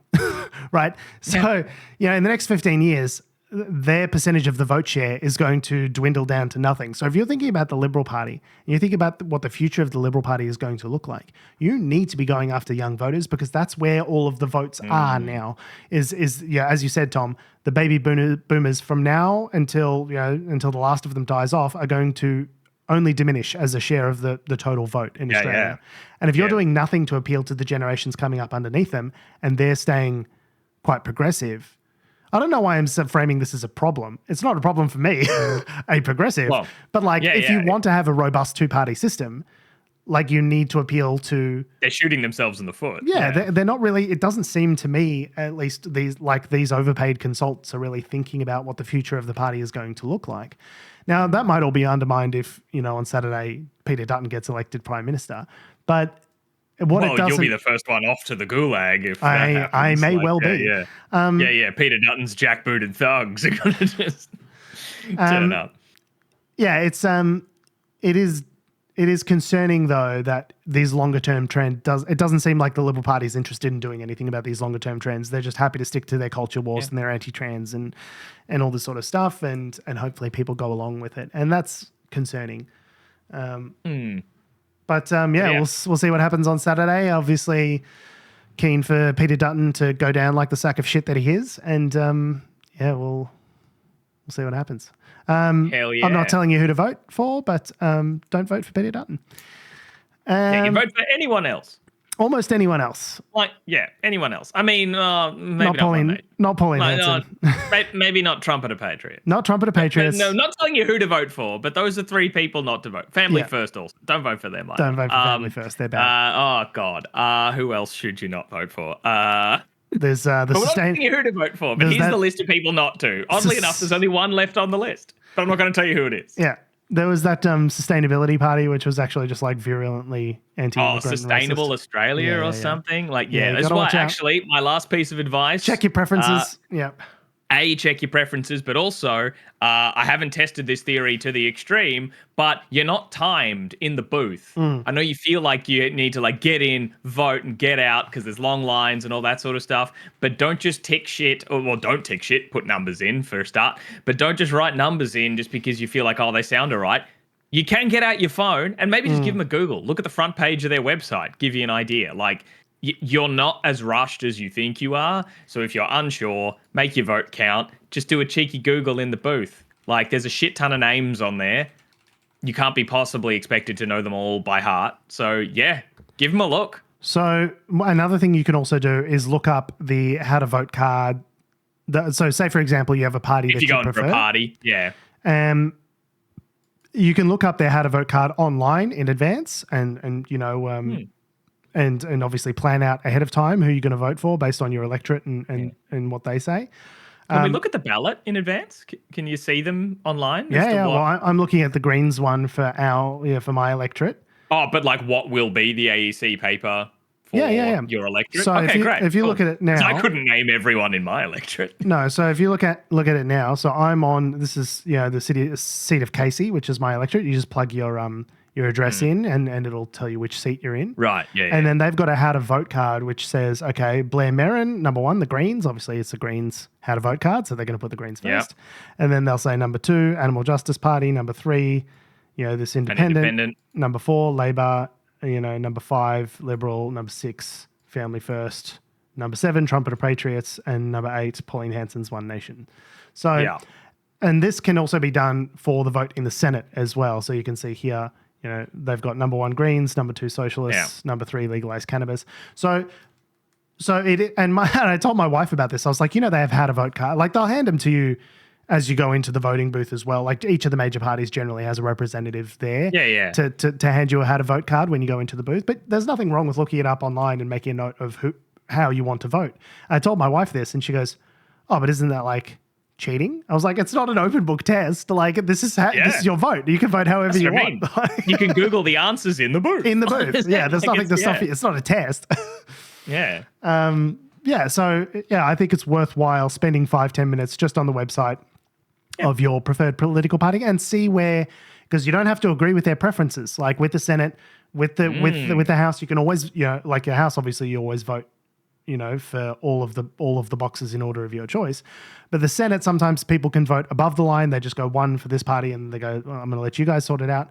Speaker 1: right? So, in the next 15 years, their percentage of the vote share is going to dwindle down to nothing. So if you're thinking about the Liberal Party and you think about what the future of the Liberal Party is going to look like, you need to be going after young voters because that's where all of the votes are now. Is as you said, Tom, the baby boomers from now until the last of them dies off are going to only diminish as a share of the total vote in Australia. And if you're doing nothing to appeal to the generations coming up underneath them and they're staying quite progressive, I don't know why I'm framing this as a problem. It's not a problem for me, a progressive. Well, but if you want to have a robust two-party system, like you need to appeal to...
Speaker 2: They're shooting themselves in the foot.
Speaker 1: Yeah. They're not really... It doesn't seem to me, at least, these overpaid consultants are really thinking about what the future of the party is going to look like. Now, that might all be undermined if, on Saturday, Peter Dutton gets elected Prime Minister. But...
Speaker 2: you'll be the first one off to the gulag if that happens.
Speaker 1: I may well be.
Speaker 2: Yeah. Peter Dutton's jackbooted thugs are going to just turn up.
Speaker 1: Yeah, it is concerning though that these longer term trend it doesn't seem like the Liberal Party is interested in doing anything about these longer term trends. They're just happy to stick to their culture wars and their anti-trans and all this sort of stuff, and hopefully people go along with it, and that's concerning. But we'll see what happens on Saturday. Obviously, keen for Peter Dutton to go down like the sack of shit that he is, and we'll see what happens.
Speaker 2: Hell yeah!
Speaker 1: I'm not telling you who to vote for, but don't vote for Peter Dutton.
Speaker 2: You can vote for anyone else.
Speaker 1: Almost anyone else.
Speaker 2: Anyone else. I mean, maybe
Speaker 1: not Pauline Hanson.
Speaker 2: Maybe not Trumpeter Patriots.
Speaker 1: Not Trumpeter Patriots.
Speaker 2: No, not telling you who to vote for, but those are three people not to vote. Family First also. Don't vote for them.
Speaker 1: Don't vote for Family First. They're bad.
Speaker 2: Oh, God. Who else should you not vote for?
Speaker 1: There's the
Speaker 2: we're not telling you who to vote for, but here's the list of people not to. Oddly enough, there's only one left on the list, but I'm not going to tell you who it is.
Speaker 1: Yeah. There was that Sustainability Party, which was actually just like virulently anti-immigrant.
Speaker 2: Sustainable something. That's why, actually, my last piece of advice.
Speaker 1: Check your preferences.
Speaker 2: Check your preferences, but also, I haven't tested this theory to the extreme, but you're not timed in the booth. I know you feel like you need to get in, vote, and get out because there's long lines and all that sort of stuff, but don't just tick shit, don't tick shit, put numbers in for a start, but don't just write numbers in just because you feel like, they sound all right. You can get out your phone and maybe just give them a Google. Look at the front page of their website, give you an idea. You're not as rushed as you think you are. So if you're unsure, make your vote count. Just do a cheeky Google in the booth. There's a shit ton of names on there. You can't be possibly expected to know them all by heart. So give them a look.
Speaker 1: So another thing you can also do is look up the how to vote card. So say, for example, you have a party that you prefer. If you're going for a
Speaker 2: party,
Speaker 1: you can look up their how to vote card online in advance and obviously plan out ahead of time who you're going to vote for based on your electorate and what they say.
Speaker 2: Can we look at the ballot in advance? Can you see them online?
Speaker 1: Well, I'm looking at the Greens one for my electorate.
Speaker 2: Oh, but what will be the AEC paper for your electorate?
Speaker 1: So great. If you look at it now,
Speaker 2: I couldn't name everyone in my electorate.
Speaker 1: No, so if you look at it now, so I'm on. This is the seat of Casey, which is my electorate. You just plug your your address in, and it'll tell you which seat you're in.
Speaker 2: Right. Yeah.
Speaker 1: And then they've got a how to vote card, which says, okay, Blair Merrin, number 1, the Greens. Obviously, it's the Greens how to vote card, so they're going to put the Greens first. And then they'll say number 2, Animal Justice Party. Number 3, this independent. Number 4, Labor. Number 5, Liberal. Number 6, Family First. Number 7, Trumpet of Patriots. And number 8, Pauline Hanson's One Nation. So, and this can also be done for the vote in the Senate as well. So you can see here, they've got number 1, Greens, number 2, Socialists, number 3, legalize cannabis. And I told my wife about this. I was like, they have how to vote card. Like, they'll hand them to you as you go into the voting booth as well. Like, each of the major parties generally has a representative there to hand you a how to vote card when you go into the booth. But there's nothing wrong with looking it up online and making a note of how you want to vote. I told my wife this, and she goes, "Oh, but isn't that like cheating?" I was like, "It's not an open book test. Like, this is your vote. You can vote however you want."
Speaker 2: You can Google the answers in the booth.
Speaker 1: In the booth, there's nothing to stop you. It's not a test. So I think it's worthwhile spending 5-10 minutes just on the website of your preferred political party and see where, because you don't have to agree with their preferences. Like with the Senate, with the with the House, you can always, like your House, obviously you always vote, for all of the boxes in order of your choice. But the Senate, sometimes people can vote above the line. They just go 1 for this party and they go, well, I'm going to let you guys sort it out.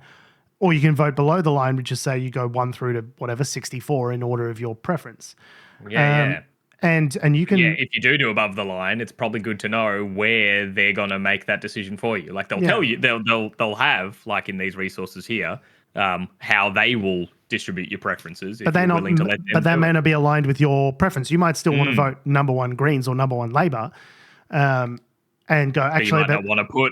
Speaker 1: Or you can vote below the line, which is say you go 1 through to whatever, 64 in order of your preference. And you can...
Speaker 2: if you do above the line, it's probably good to know where they're going to make that decision for you. Like, they'll tell you, they'll have, like in these resources here, how they will distribute your preferences.
Speaker 1: But they're not, but that may not be aligned with your preference. You might still want to vote number 1 Greens or number 1 Labor, and go, actually...
Speaker 2: But you might not want to put,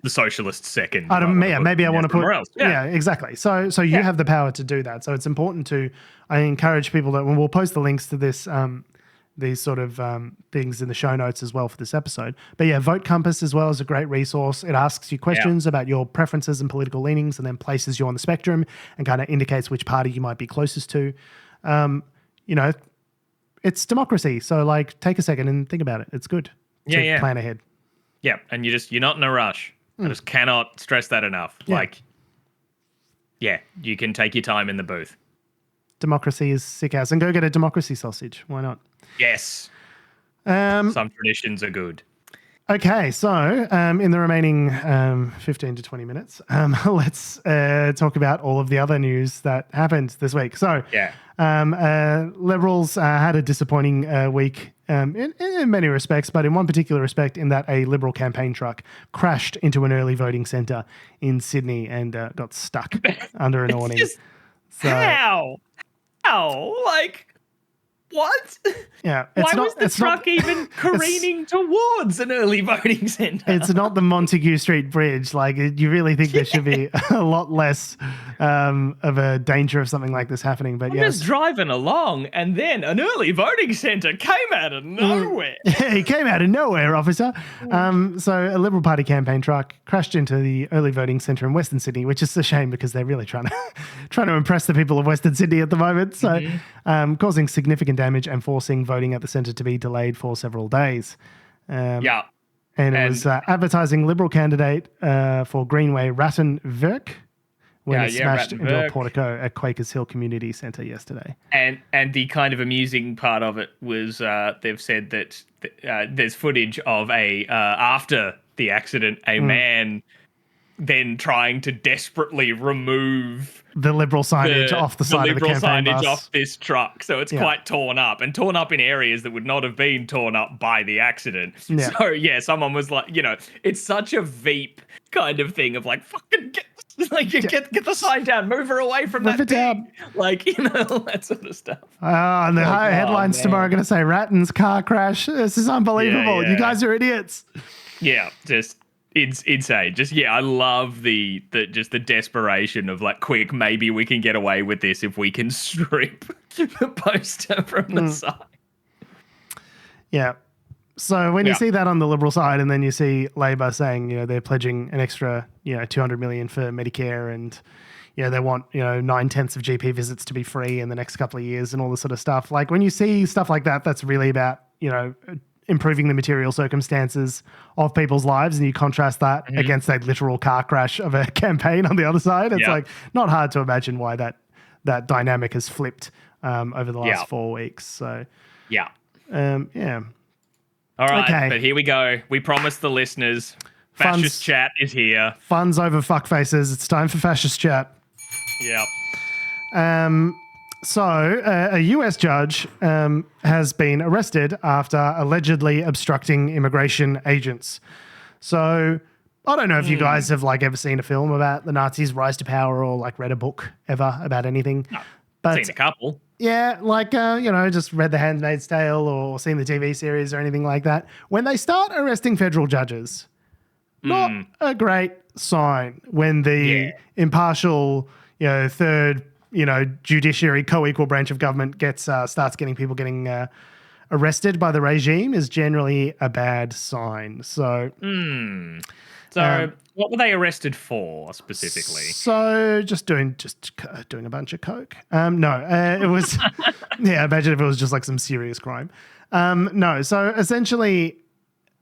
Speaker 2: the socialists second.
Speaker 1: Maybe I want to put...
Speaker 2: else.
Speaker 1: Yeah, exactly. So you have the power to do that. So it's important to... I encourage people that... We'll post the links to this... these sort of things in the show notes as well for this episode. But Vote Compass as well is a great resource. It asks you questions about your preferences and political leanings and then places you on the spectrum and kind of indicates which party you might be closest to. It's democracy. So take a second and think about it. It's good to plan ahead.
Speaker 2: Yeah, and you're not in a rush. I just cannot stress that enough. You can take your time in the booth.
Speaker 1: Democracy is sick ass. And go get a democracy sausage. Why not?
Speaker 2: Yes. Some traditions are good.
Speaker 1: Okay, so in the remaining 15 to 20 minutes, let's talk about all of the other news that happened this week. So Liberals had a disappointing week in many respects, but in one particular respect in that a Liberal campaign truck crashed into an early voting centre in Sydney and got stuck under an awning.
Speaker 2: How? What?
Speaker 1: Yeah.
Speaker 2: Why was the truck even careening towards an early voting centre?
Speaker 1: It's not the Montague Street Bridge. You really think there should be a lot less of a danger of something like this happening. But
Speaker 2: I'm just driving along, and then an early voting centre came out of nowhere.
Speaker 1: He came out of nowhere, officer. So a Liberal Party campaign truck crashed into the early voting centre in Western Sydney, which is a shame because they're really trying to impress the people of Western Sydney at the moment. So causing significant damage and forcing voting at the centre to be delayed for several days. And it was advertising Liberal candidate for Greenway Ratton Verk when it smashed into a portico at Quakers Hill Community Centre yesterday.
Speaker 2: And the kind of amusing part of it was they've said that there's footage of after the accident, a man then trying to desperately remove
Speaker 1: the Liberal signage off the side of the campaign bus.
Speaker 2: Off this truck. So it's quite torn up in areas that would not have been torn up by the accident. Yeah. So someone was like, it's such a Veep kind of thing of fucking get the sign down, move her away from that thing. All that sort of stuff.
Speaker 1: And the headlines tomorrow are going to say Ratton's car crash. This is unbelievable. You guys are idiots.
Speaker 2: Yeah, just it's insane. Just I love the desperation of quick, maybe we can get away with this if we can strip the poster from the side.
Speaker 1: Yeah. So when you see that on the Liberal side, and then you see Labor saying, they're pledging an extra, 200 million for Medicare, and they want 9/10 of GP visits to be free in the next couple of years, and all this sort of stuff. When you see stuff like that, that's really about improving the material circumstances of people's lives, and you contrast that against a literal car crash of a campaign on the other side, it's like not hard to imagine why that dynamic has flipped over the last 4 weeks. So
Speaker 2: yeah.
Speaker 1: Yeah.
Speaker 2: All right,
Speaker 1: Okay.
Speaker 2: but here we go. We promised the listeners. Fascist chat is here.
Speaker 1: Funds over fuckfaces. It's time for fascist chat.
Speaker 2: Yeah.
Speaker 1: So a US judge has been arrested after allegedly obstructing immigration agents. So I don't know if you guys have like ever seen a film about the Nazis' rise to power or like read a book ever about anything.
Speaker 2: No,
Speaker 1: but
Speaker 2: seen a couple.
Speaker 1: Yeah, like, just read The Handmaid's Tale or seen the TV series or anything like that. When they start arresting federal judges, not a great sign when the impartial, third, judiciary co-equal branch of government starts getting people getting arrested by the regime is generally a bad sign. So,
Speaker 2: What were they arrested for specifically?
Speaker 1: So just doing a bunch of coke. No, it was imagine if it was just like some serious crime. No, so essentially,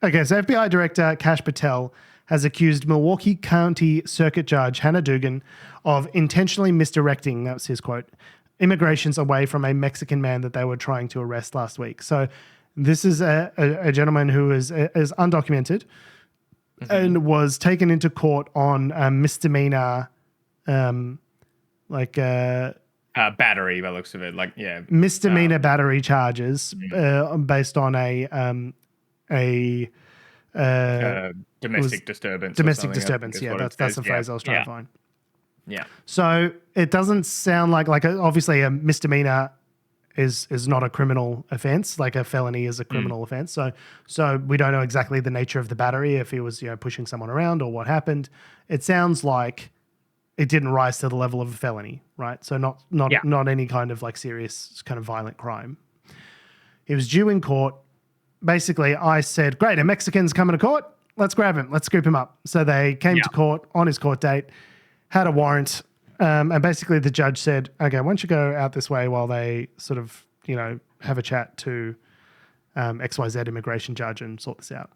Speaker 1: okay. So FBI Director Kash Patel has accused Milwaukee County Circuit Judge Hannah Dugan of intentionally misdirecting, that was his quote, immigrations away from a Mexican man that they were trying to arrest last week. So this is a gentleman who is undocumented and was taken into court on a misdemeanor,
Speaker 2: battery by the looks of it.
Speaker 1: Misdemeanor battery charges based on a
Speaker 2: domestic disturbance.
Speaker 1: Domestic disturbance, yeah, that's the phrase I was trying to find.
Speaker 2: Yeah.
Speaker 1: So it doesn't sound like obviously a misdemeanor is not a criminal offense, like a felony is a criminal offense. So we don't know exactly the nature of the battery, if he was pushing someone around or what happened. It sounds like it didn't rise to the level of a felony, right? So not any kind of like serious kind of violent crime. He was due in court. Basically, I said, great, a Mexican's coming to court. Let's grab him. Let's scoop him up. So they came to court on his court date, had a warrant, and basically the judge said, okay, why don't you go out this way while they sort of, have a chat to XYZ immigration judge and sort this out.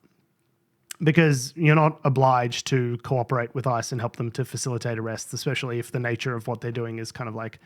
Speaker 1: Because you're not obliged to cooperate with ICE and help them to facilitate arrests, especially if the nature of what they're doing is kind of like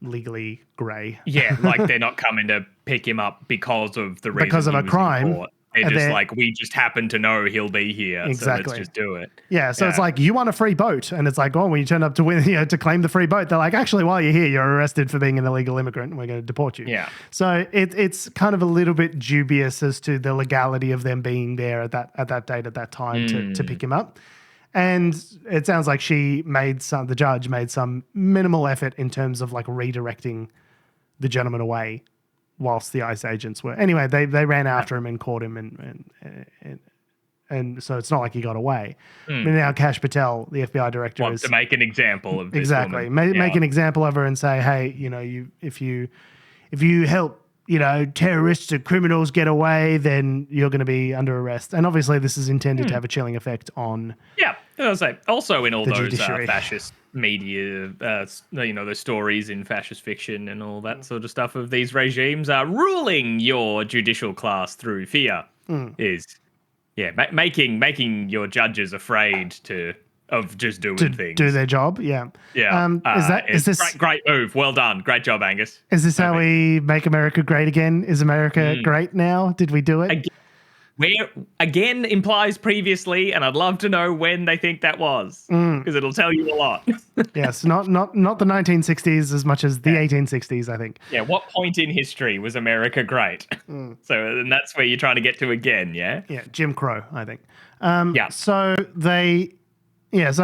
Speaker 1: legally grey.
Speaker 2: Yeah, like they're not coming to pick him up because of the reason
Speaker 1: because of a crime.
Speaker 2: They're just like, we just happen to know he'll be here,
Speaker 1: exactly.
Speaker 2: So let's just do it.
Speaker 1: Yeah, so it's like, you want a free boat, and it's like, when you turn up to win, to claim the free boat, they're like, actually, while you're here, you're arrested for being an illegal immigrant, and we're going to deport you.
Speaker 2: Yeah.
Speaker 1: So it's kind of a little bit dubious as to the legality of them being there at that date, at that time to pick him up. And it sounds like the judge made some minimal effort in terms of like redirecting the gentleman away whilst the ICE agents were. Anyway, they ran after him and caught him, and so it's not like he got away. But now Kash Patel, the FBI director,
Speaker 2: wants to make an example of this
Speaker 1: exactly
Speaker 2: woman.
Speaker 1: Make an example of her and say, hey, if you help terrorists and criminals get away, then you're going to be under arrest. And obviously, this is intended to have a chilling effect on.
Speaker 2: Yeah, as I was say, also in all those
Speaker 1: fascist
Speaker 2: media, the stories in fascist fiction and all that sort of stuff of these regimes ruling your judicial class through fear is, making your judges afraid of just doing things.
Speaker 1: Do their job, yeah.
Speaker 2: Yeah.
Speaker 1: Is this
Speaker 2: great move? Well done. Great job, Angus.
Speaker 1: Is this how we make America great again? Is America great now? Did we do it?
Speaker 2: Where again implies previously, and I'd love to know when they think that was, because it'll tell you a lot.
Speaker 1: Yes, not the 1960s as much as the 1860s, I think.
Speaker 2: Yeah, what point in history was America great? So, and that's where you're trying to get to again, yeah?
Speaker 1: Yeah, Jim Crow, I think. So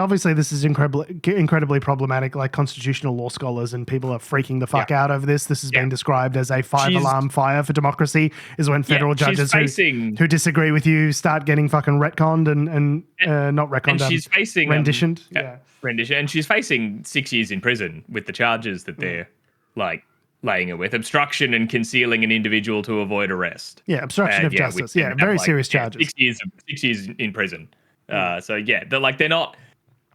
Speaker 1: obviously this is incredibly problematic. Like constitutional law scholars and people are freaking the fuck out over this. This has been described as a five-alarm fire for democracy. Is when federal judges who disagree with you start getting fucking retconned and not retconned.
Speaker 2: And she's facing
Speaker 1: renditioned.
Speaker 2: Rendition, and she's facing 6 years in prison with the charges that they're like laying her with: obstruction and concealing an individual to avoid arrest.
Speaker 1: Yeah, obstruction of justice. Yeah, very serious charges.
Speaker 2: 6 years in prison. They're not.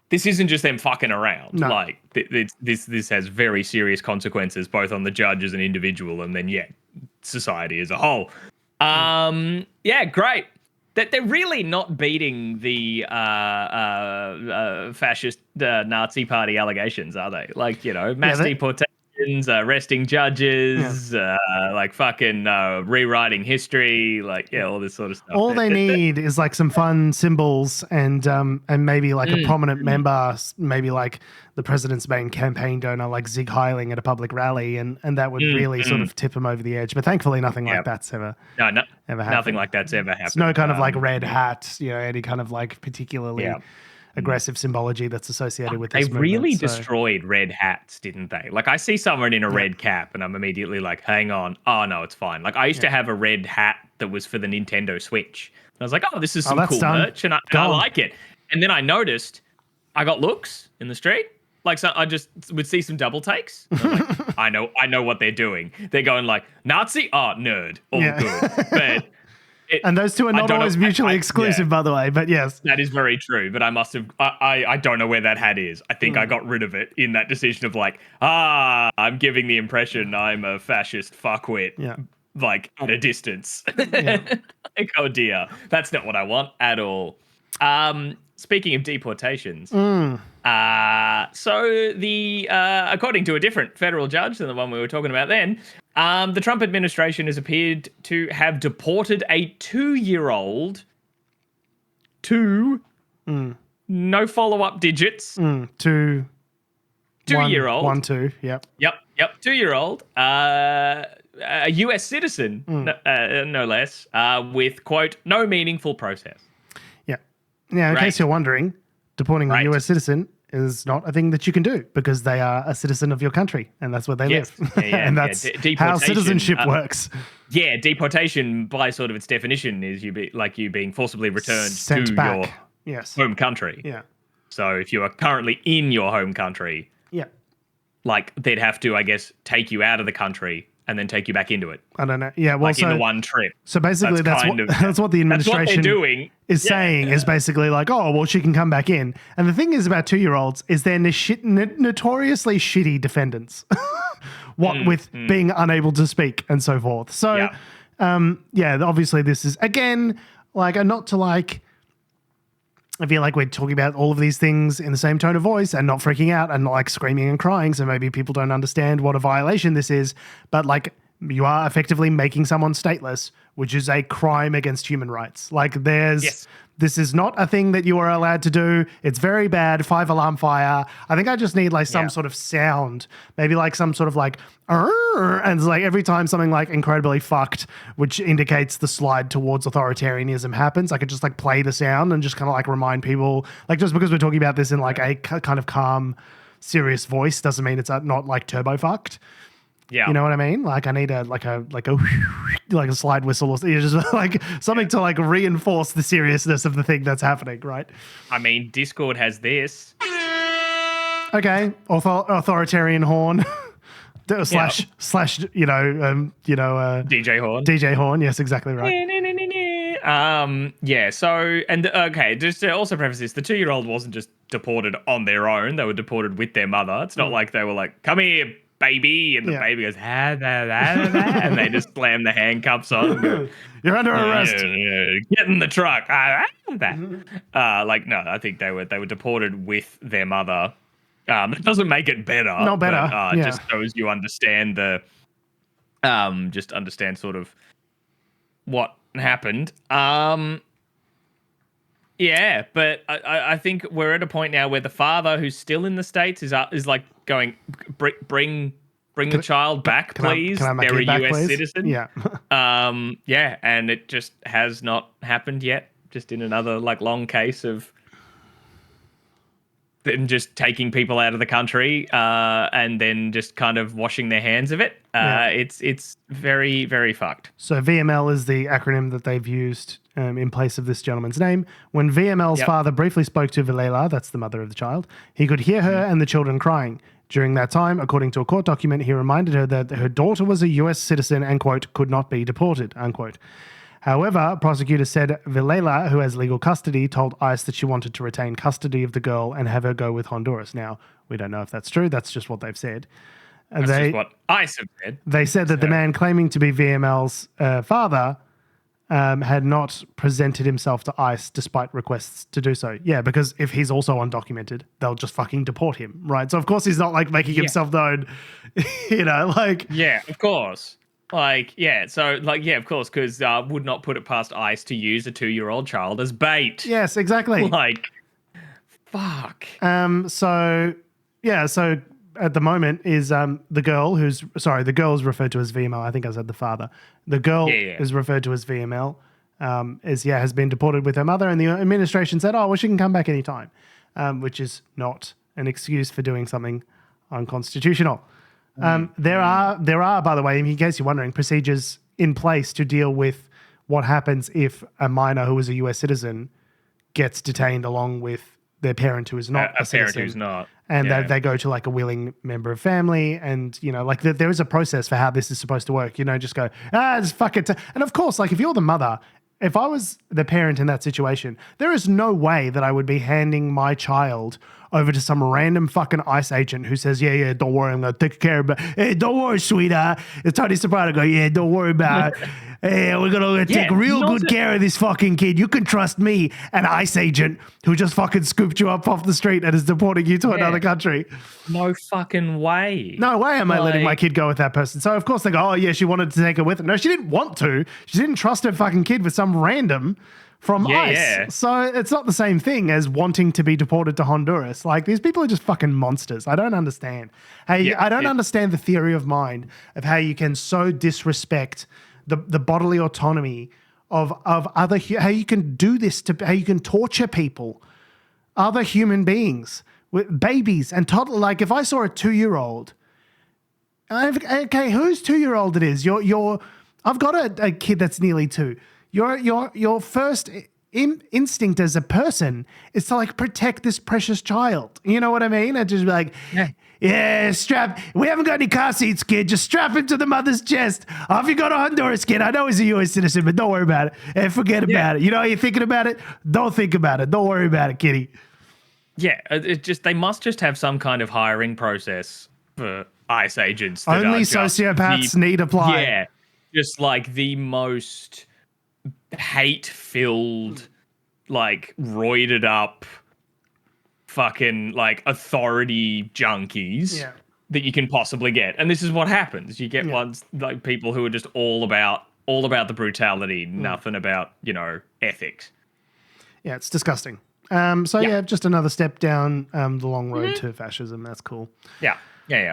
Speaker 2: This isn't just them fucking around.
Speaker 1: No.
Speaker 2: Like this has very serious consequences, both on the judge as an individual, and then society as a whole. Yeah, great. That they're really not beating the fascist Nazi party allegations, are they? Like, mass deportations, arresting judges, like fucking rewriting history, like all this sort of stuff.
Speaker 1: All they need is like some fun symbols and maybe like a prominent member, maybe like the president's main campaign donor, like Zig Heiling at a public rally, and that would really sort of tip him over the edge. But thankfully, nothing like that's ever happened.
Speaker 2: Nothing like that's ever happened.
Speaker 1: It's no kind of like red hat, any kind of like particularly aggressive symbology that's associated with this
Speaker 2: movement. They really destroyed red hats, didn't they? Like, I see someone in a red cap and I'm immediately like, hang on. Oh, no, it's fine. Like, I used to have a red hat that was for the Nintendo Switch. And I was like, oh, this is some cool merch, and I like it. And then I noticed I got looks in the street. Like, so I just would see some double takes. Like, I know what they're doing. They're going like, Nazi? Oh, nerd. All good. But...
Speaker 1: and those two are not always mutually exclusive, by the way, but yes.
Speaker 2: That is very true, but I must have... I don't know where that hat is. I think I got rid of it in that decision of like, I'm giving the impression I'm a fascist fuckwit, like, at a distance. Like, oh dear. That's not what I want at all. Speaking of deportations, so according to a different federal judge than the one we were talking about then, the Trump administration has appeared to have deported a 2-year-old to no follow-up digits. 2-year-old.
Speaker 1: 1, 2, yep.
Speaker 2: Yep, 2-year-old, a U.S. citizen, no less, with, quote, no meaningful process.
Speaker 1: Now, in case you're wondering, deporting a US citizen is not a thing that you can do because they are a citizen of your country and that's where they live. And that's how citizenship works. Yeah,
Speaker 2: deportation by sort of its definition is you being forcibly returned
Speaker 1: sent
Speaker 2: to
Speaker 1: back.
Speaker 2: Your home country.
Speaker 1: Yeah.
Speaker 2: So if you are currently in your home country, like they'd have to, I guess, take you out of the country and then take you back into it.
Speaker 1: I don't know. Yeah, well,
Speaker 2: like in the one trip.
Speaker 1: So basically, that's what the administration is saying. Is basically like, oh, well, she can come back in. And the thing is about 2-year-olds is they're notoriously shitty defendants. With being unable to speak and so forth. So, obviously, this is again like not to like. I feel like we're talking about all of these things in the same tone of voice and not freaking out and not like screaming and crying. So maybe people don't understand what a violation this is, but like you are effectively making someone stateless, which is a crime against human rights. Like this is not a thing that you are allowed to do. It's very bad. 5-alarm fire. I think I just need like some sort of sound, maybe like some sort of like, and it's like every time something like incredibly fucked, which indicates the slide towards authoritarianism happens, I could just like play the sound and just kind of like remind people, like just because we're talking about this in like a kind of calm, serious voice doesn't mean it's not like turbo fucked. Yeah. You know what I mean? Like I need a slide whistle or just like something to like reinforce the seriousness of the thing that's happening, right?
Speaker 2: I mean, Discord has this.
Speaker 1: Okay. Authoritarian horn. slash DJ horn. DJ horn, yes, exactly right.
Speaker 2: So just to also preface this, the 2-year-old wasn't just deported on their own, they were deported with their mother. It's not like they were like, come here, baby, and the baby goes and they just slam the handcuffs on and go,
Speaker 1: you're under arrest.
Speaker 2: Get in the truck. No, I think they were deported with their mother. It doesn't make it better.
Speaker 1: Not better.
Speaker 2: But, just shows you understand sort of what happened. Yeah, but I think we're at a point now where the father, who's still in the States, is like going, bring the child back, please. They're a US citizen.
Speaker 1: Yeah.
Speaker 2: And it just has not happened yet. Just in another like long case of them just taking people out of the country and then just kind of washing their hands of it. It's very, very fucked.
Speaker 1: So VML is the acronym that they've used in place of this gentleman's name. When VML's father briefly spoke to Vilela, that's the mother of the child, he could hear her and the children crying. During that time, according to a court document, he reminded her that her daughter was a US citizen and, quote, could not be deported, unquote. However, prosecutors said Vilela, who has legal custody, told ICE that she wanted to retain custody of the girl and have her go with Honduras. Now, we don't know if that's true. That's just what they've said.
Speaker 2: That's just what ICE have said.
Speaker 1: They said that the man claiming to be VML's father had not presented himself to ICE despite requests to do so. Yeah, because if he's also undocumented, they'll just fucking deport him, right? So of course he's not like making himself known, like.
Speaker 2: Yeah, of course. Like, yeah, so, like, yeah, of course, because would not put it past ICE to use a 2-year-old child as bait.
Speaker 1: Yes, exactly.
Speaker 2: Like, fuck.
Speaker 1: So at the moment is the girl the girl is referred to as VML. I think I said the father. The girl is referred to as VML. Has been deported with her mother, and the administration said, "Oh, well, she can come back anytime," which is not an excuse for doing something unconstitutional. There are, by the way, in case you're wondering, procedures in place to deal with what happens if a minor who is a US citizen gets detained along with their parent who is not a citizen.
Speaker 2: Parent who's not.
Speaker 1: And they go to like a willing member of family, and there is a process for how this is supposed to work. Just go, just fuck it. And of course, like if you're the mother, if I was the parent in that situation, there is no way that I would be handing my child over to some random fucking ICE agent who says, yeah, don't worry, I'm going to take care of it. Hey, don't worry, sweetheart. It's Tony Soprano go, yeah, don't worry about it. Hey, we're going to take real good care of this fucking kid. You can trust me, an ICE agent who just fucking scooped you up off the street and is deporting you to another country.
Speaker 2: No fucking way.
Speaker 1: No way am I letting my kid go with that person. So, of course, they go, oh, yeah, she wanted to take her with her. No, she didn't want to. She didn't trust her fucking kid with some random from ICE. Yeah. So it's not the same thing as wanting to be deported to Honduras. Like, these people are just fucking monsters. I don't understand. I don't understand the theory of mind of how you can so disrespect the bodily autonomy of other, how you can do this, how you can torture people, other human beings, with babies and toddlers. Like, if I saw a 2-year-old, okay, whose 2-year-old it is? I've got a kid that's nearly 2. Your first instinct as a person is to like protect this precious child. You know what I mean? And just be like, strap. We haven't got any car seats, kid. Just strap him to the mother's chest. Off you go to Honduras, kid. I know he's a U.S. citizen, but don't worry about it. And forget about it. You know, you're thinking about it. Don't think about it. Don't worry about it, kitty.
Speaker 2: Yeah, they must just have some kind of hiring process for ICE agents.
Speaker 1: Only sociopaths need apply.
Speaker 2: Yeah, just like the most hate-filled, like roided up, fucking like authority junkies that you can possibly get. And this is what happens. You get ones like people who are just all about the brutality, nothing about, ethics.
Speaker 1: Yeah, it's disgusting. Just another step down the long road to fascism. That's cool.
Speaker 2: Yeah.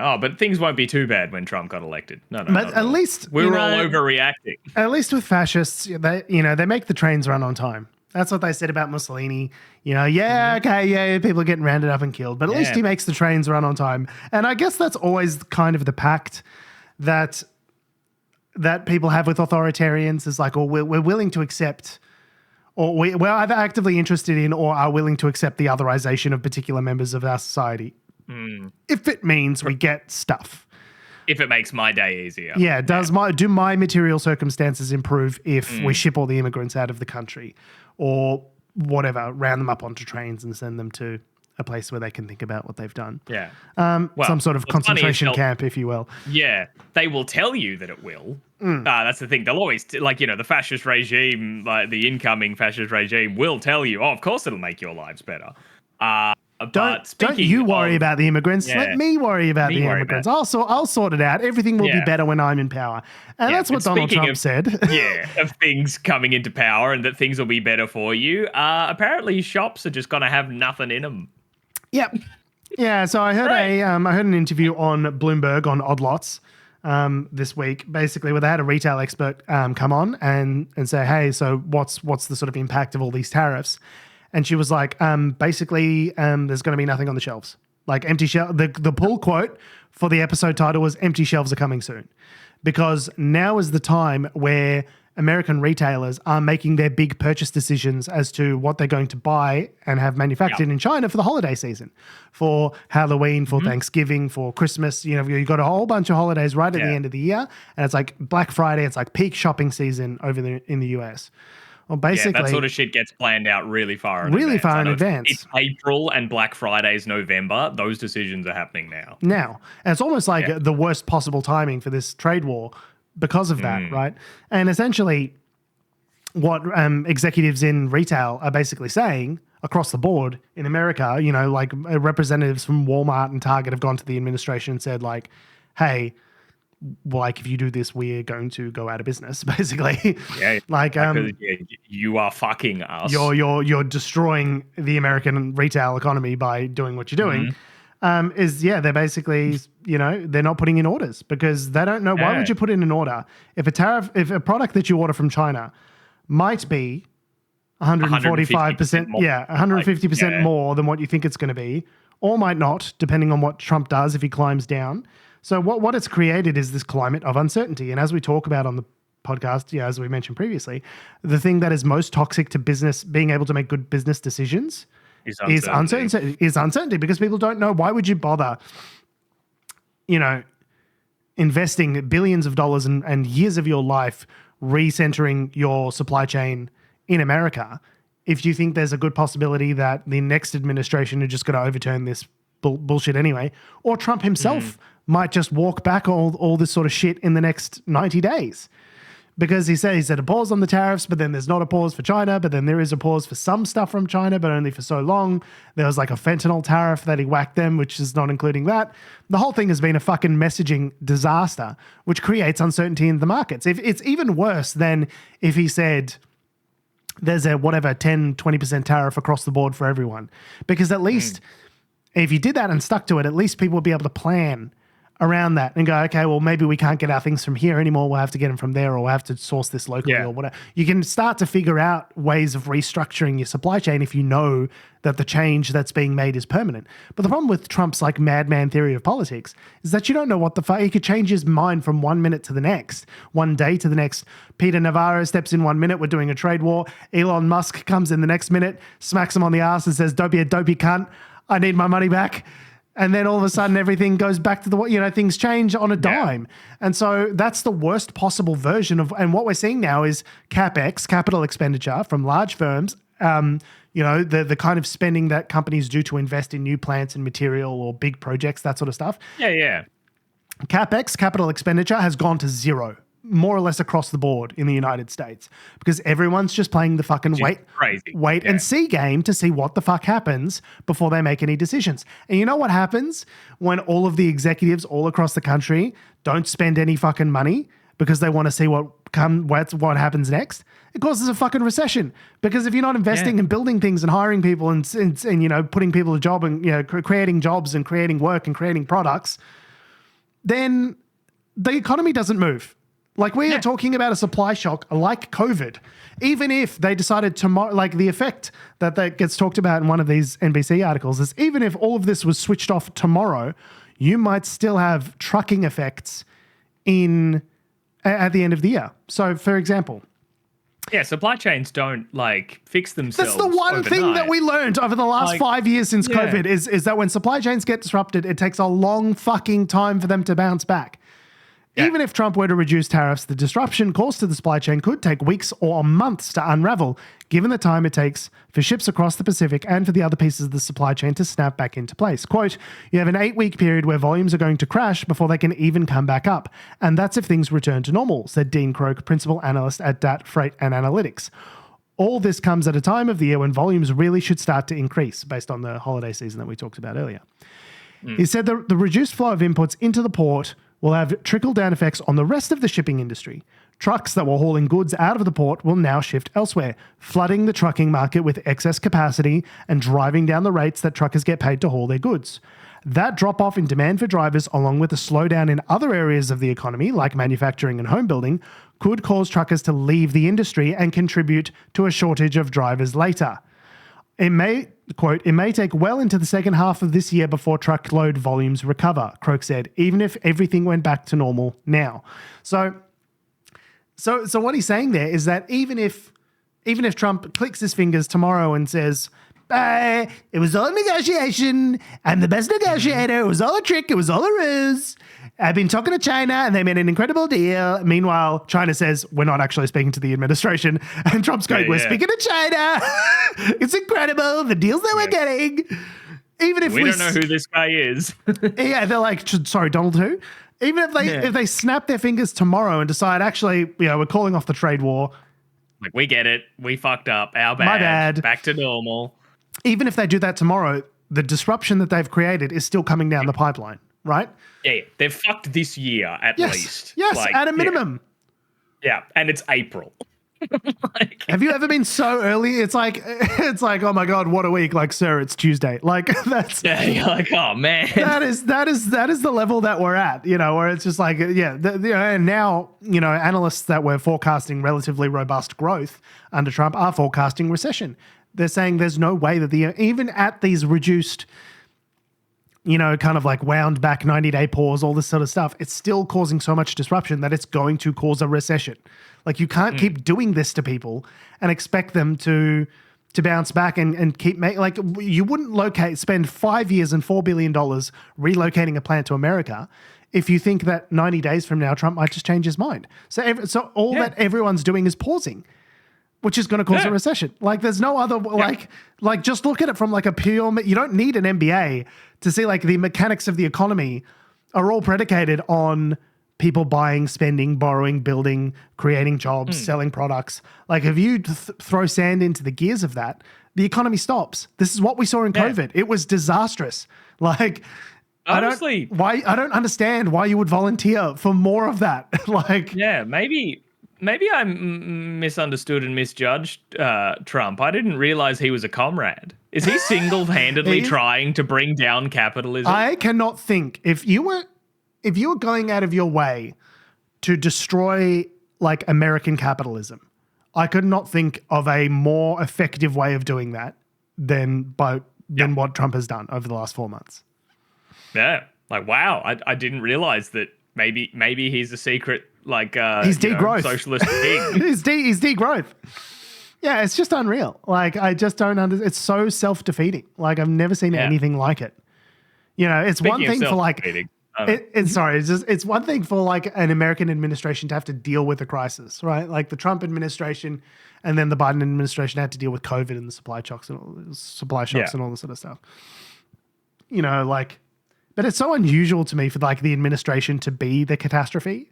Speaker 2: Oh, but things won't be too bad when Trump got elected. No.
Speaker 1: But at least
Speaker 2: we're all overreacting.
Speaker 1: At least with fascists, they make the trains run on time. That's what they said about Mussolini. People are getting rounded up and killed, but at least he makes the trains run on time. And I guess that's always kind of the pact that people have with authoritarians is like, we're willing to accept, or we're either actively interested in or are willing to accept the otherization of particular members of our society. If it means we get stuff.
Speaker 2: If it makes my day easier.
Speaker 1: Yeah. Do my material circumstances improve if we ship all the immigrants out of the country or whatever, round them up onto trains and send them to a place where they can think about what they've done.
Speaker 2: Yeah.
Speaker 1: Some sort of concentration camp, if you will.
Speaker 2: Yeah. They will tell you that it will. That's the thing. They'll always, the fascist regime, like the incoming fascist regime will tell you, of course it'll make your lives better.
Speaker 1: Don't you worry about the immigrants. Let me worry about the immigrants. I'll sort it out. Everything will be better when I'm in power. And that's what Donald Trump said.
Speaker 2: Of things coming into power and that things will be better for you. Apparently shops are just going to have nothing in them.
Speaker 1: Yep. Yeah, so I heard I heard an interview on Bloomberg on Odd Lots this week, basically where they had a retail expert come on and say, hey, so what's the sort of impact of all these tariffs? And she was like, basically, there's going to be nothing on the shelves. Like empty shelf. The pull quote for the episode title was empty shelves are coming soon. Because now is the time where American retailers are making their big purchase decisions as to what they're going to buy and have manufactured in China for the holiday season, for Halloween, for Thanksgiving, for Christmas. You've got a whole bunch of holidays right at the end of the year. And it's like Black Friday. It's like peak shopping season in the US. Well, basically,
Speaker 2: that sort of shit gets planned out really far in advance. It's April and Black Friday's November. Those decisions are happening now.
Speaker 1: And it's almost like the worst possible timing for this trade war because of that, right? And essentially, executives in retail are basically saying across the board in America, you know, like representatives from Walmart and Target have gone to the administration and said like, hey, like if you do this, we're going to go out of business, basically.
Speaker 2: Yeah,
Speaker 1: like
Speaker 2: you are fucking us.
Speaker 1: You're destroying the American retail economy by doing what you're doing. They're basically, you know, they're not putting in orders because they don't know. Why would you put in an order if a product that you order from China might be 145%, 150% more than what you think it's going to be, or might not, depending on what Trump does if he climbs down. So what it's created is this climate of uncertainty. And as we talk about on the podcast, as we mentioned previously, the thing that is most toxic to business, being able to make good business decisions, is uncertainty because people don't know. Why would you bother, you know, investing billions of dollars and years of your life recentering your supply chain in America if you think there's a good possibility that the next administration are just going to overturn this bullshit anyway, or Trump himself might just walk back all this sort of shit in the next 90 days. Because he said a pause on the tariffs, but then there's not a pause for China, but then there is a pause for some stuff from China, but only for so long. There was like a fentanyl tariff that he whacked them, which is not including that. The whole thing has been a fucking messaging disaster, which creates uncertainty in the markets. If it's even worse than if he said there's a 10, 20% tariff across the board for everyone. Because at least if you did that and stuck to it, at least people would be able to plan around that and go, okay, well, maybe we can't get our things from here anymore. We'll have to get them from there, or we'll have to source this locally or whatever. You can start to figure out ways of restructuring your supply chain if you know that the change that's being made is permanent. But the problem with Trump's like madman theory of politics is that you don't know what the fuck. He could change his mind from 1 minute to the next, one day to the next. Peter Navarro steps in 1 minute. We're doing a trade war. Elon Musk comes in the next minute, smacks him on the ass and says, don't be a dopey cunt. I need my money back. And then all of a sudden everything goes back to things change on a dime. And so that's the worst possible version of, and what we're seeing now is CapEx, capital expenditure from large firms, the kind of spending that companies do to invest in new plants and material or big projects, that sort of stuff.
Speaker 2: Yeah.
Speaker 1: CapEx, capital expenditure, has gone to zero, more or less across the board in the United States, because everyone's just playing the fucking wait and see game to see what the fuck happens before they make any decisions. And you know what happens when all of the executives all across the country don't spend any fucking money because they want to see what happens next? It causes a fucking recession, because if you're not investing in building things and hiring people and putting people to job and creating jobs and creating work and creating products, then the economy doesn't move. Like we are talking about a supply shock like COVID. Even if they decided tomorrow, like the effect that gets talked about in one of these NBC articles is even if all of this was switched off tomorrow, you might still have trucking effects at the end of the year. So for example,
Speaker 2: supply chains don't fix themselves.
Speaker 1: That's the one thing that we learned over the last 5 years since COVID is that when supply chains get disrupted, it takes a long fucking time for them to bounce back. Yeah. Even if Trump were to reduce tariffs, the disruption caused to the supply chain could take weeks or months to unravel, given the time it takes for ships across the Pacific and for the other pieces of the supply chain to snap back into place. Quote, you have an 8-week period where volumes are going to crash before they can even come back up. And that's if things return to normal, said Dean Croak, principal analyst at DAT Freight and Analytics. All this comes at a time of the year when volumes really should start to increase based on the holiday season that we talked about earlier. He said the reduced flow of inputs into the port will have trickle-down effects on the rest of the shipping industry. Trucks that were hauling goods out of the port will now shift elsewhere, flooding the trucking market with excess capacity and driving down the rates that truckers get paid to haul their goods. That drop-off in demand for drivers, along with a slowdown in other areas of the economy, like manufacturing and home building, could cause truckers to leave the industry and contribute to a shortage of drivers later. It may, quote, it may take well into the second half of this year before truckload volumes recover, Croak said, even if everything went back to normal now. So what he's saying there is that even if Trump clicks his fingers tomorrow and says, it was all negotiation, I'm the best negotiator, it was all a trick, it was all a ruse, I've been talking to China and they made an incredible deal. Meanwhile, China says, we're not actually speaking to the administration. And Trump's going, we're speaking to China. It's incredible. The deals that we're getting. Even if
Speaker 2: we don't know who this guy is.
Speaker 1: They're like, sorry, Donald who? Even if they snap their fingers tomorrow and decide, actually, we're calling off the trade war,
Speaker 2: Like, we get it. We fucked up. Our bad.
Speaker 1: My bad.
Speaker 2: Back to normal.
Speaker 1: Even if they do that tomorrow, the disruption that they've created is still coming down the pipeline, right?
Speaker 2: Yeah. They've fucked this year at least.
Speaker 1: Yes,
Speaker 2: like,
Speaker 1: at a minimum.
Speaker 2: Yeah. And it's April.
Speaker 1: Like, have you ever been so early? It's like, oh my God, what a week. Like, sir, it's Tuesday. Like, that's,
Speaker 2: yeah, you're like, oh man.
Speaker 1: that is the level that we're at, where it's just like, and now, analysts that were forecasting relatively robust growth under Trump are forecasting recession. They're saying there's no way that even at these reduced, kind of like wound back 90-day pause, all this sort of stuff, it's still causing so much disruption that it's going to cause a recession. Like, you can't keep doing this to people and expect them to bounce back and keep making, like, you wouldn't spend 5 years and $4 billion relocating a plant to America if you think that 90 days from now, Trump might just change his mind. So that everyone's doing is pausing, which is going to cause a recession. Like, there's no other, like just look at it from like a pure, you don't need an MBA to see like the mechanics of the economy are all predicated on people buying, spending, borrowing, building, creating jobs, selling products. Like, if you throw sand into the gears of that, the economy stops. This is what we saw in COVID. It was disastrous. Like,
Speaker 2: honestly,
Speaker 1: I don't understand why you would volunteer for more of that. Like,
Speaker 2: yeah, maybe I misunderstood and misjudged Trump. I didn't realize he was a comrade. Is he single-handedly trying to bring down capitalism?
Speaker 1: I cannot think, if you were going out of your way to destroy like American capitalism, I could not think of a more effective way of doing that than what Trump has done over the last 4 months.
Speaker 2: Yeah, like, wow, I didn't realize that maybe he's a secret, like,
Speaker 1: he's degrowth.
Speaker 2: Socialist thing.
Speaker 1: he's degrowth. Yeah, it's just unreal. Like, I just don't understand. It's so self-defeating. Like, I've never seen anything like it. It's
Speaker 2: Speaking
Speaker 1: one thing for like, it's one thing for like an American administration to have to deal with a crisis, right? Like the Trump administration and then the Biden administration had to deal with COVID and the supply shocks and all this sort of stuff. But it's so unusual to me for like the administration to be the catastrophe.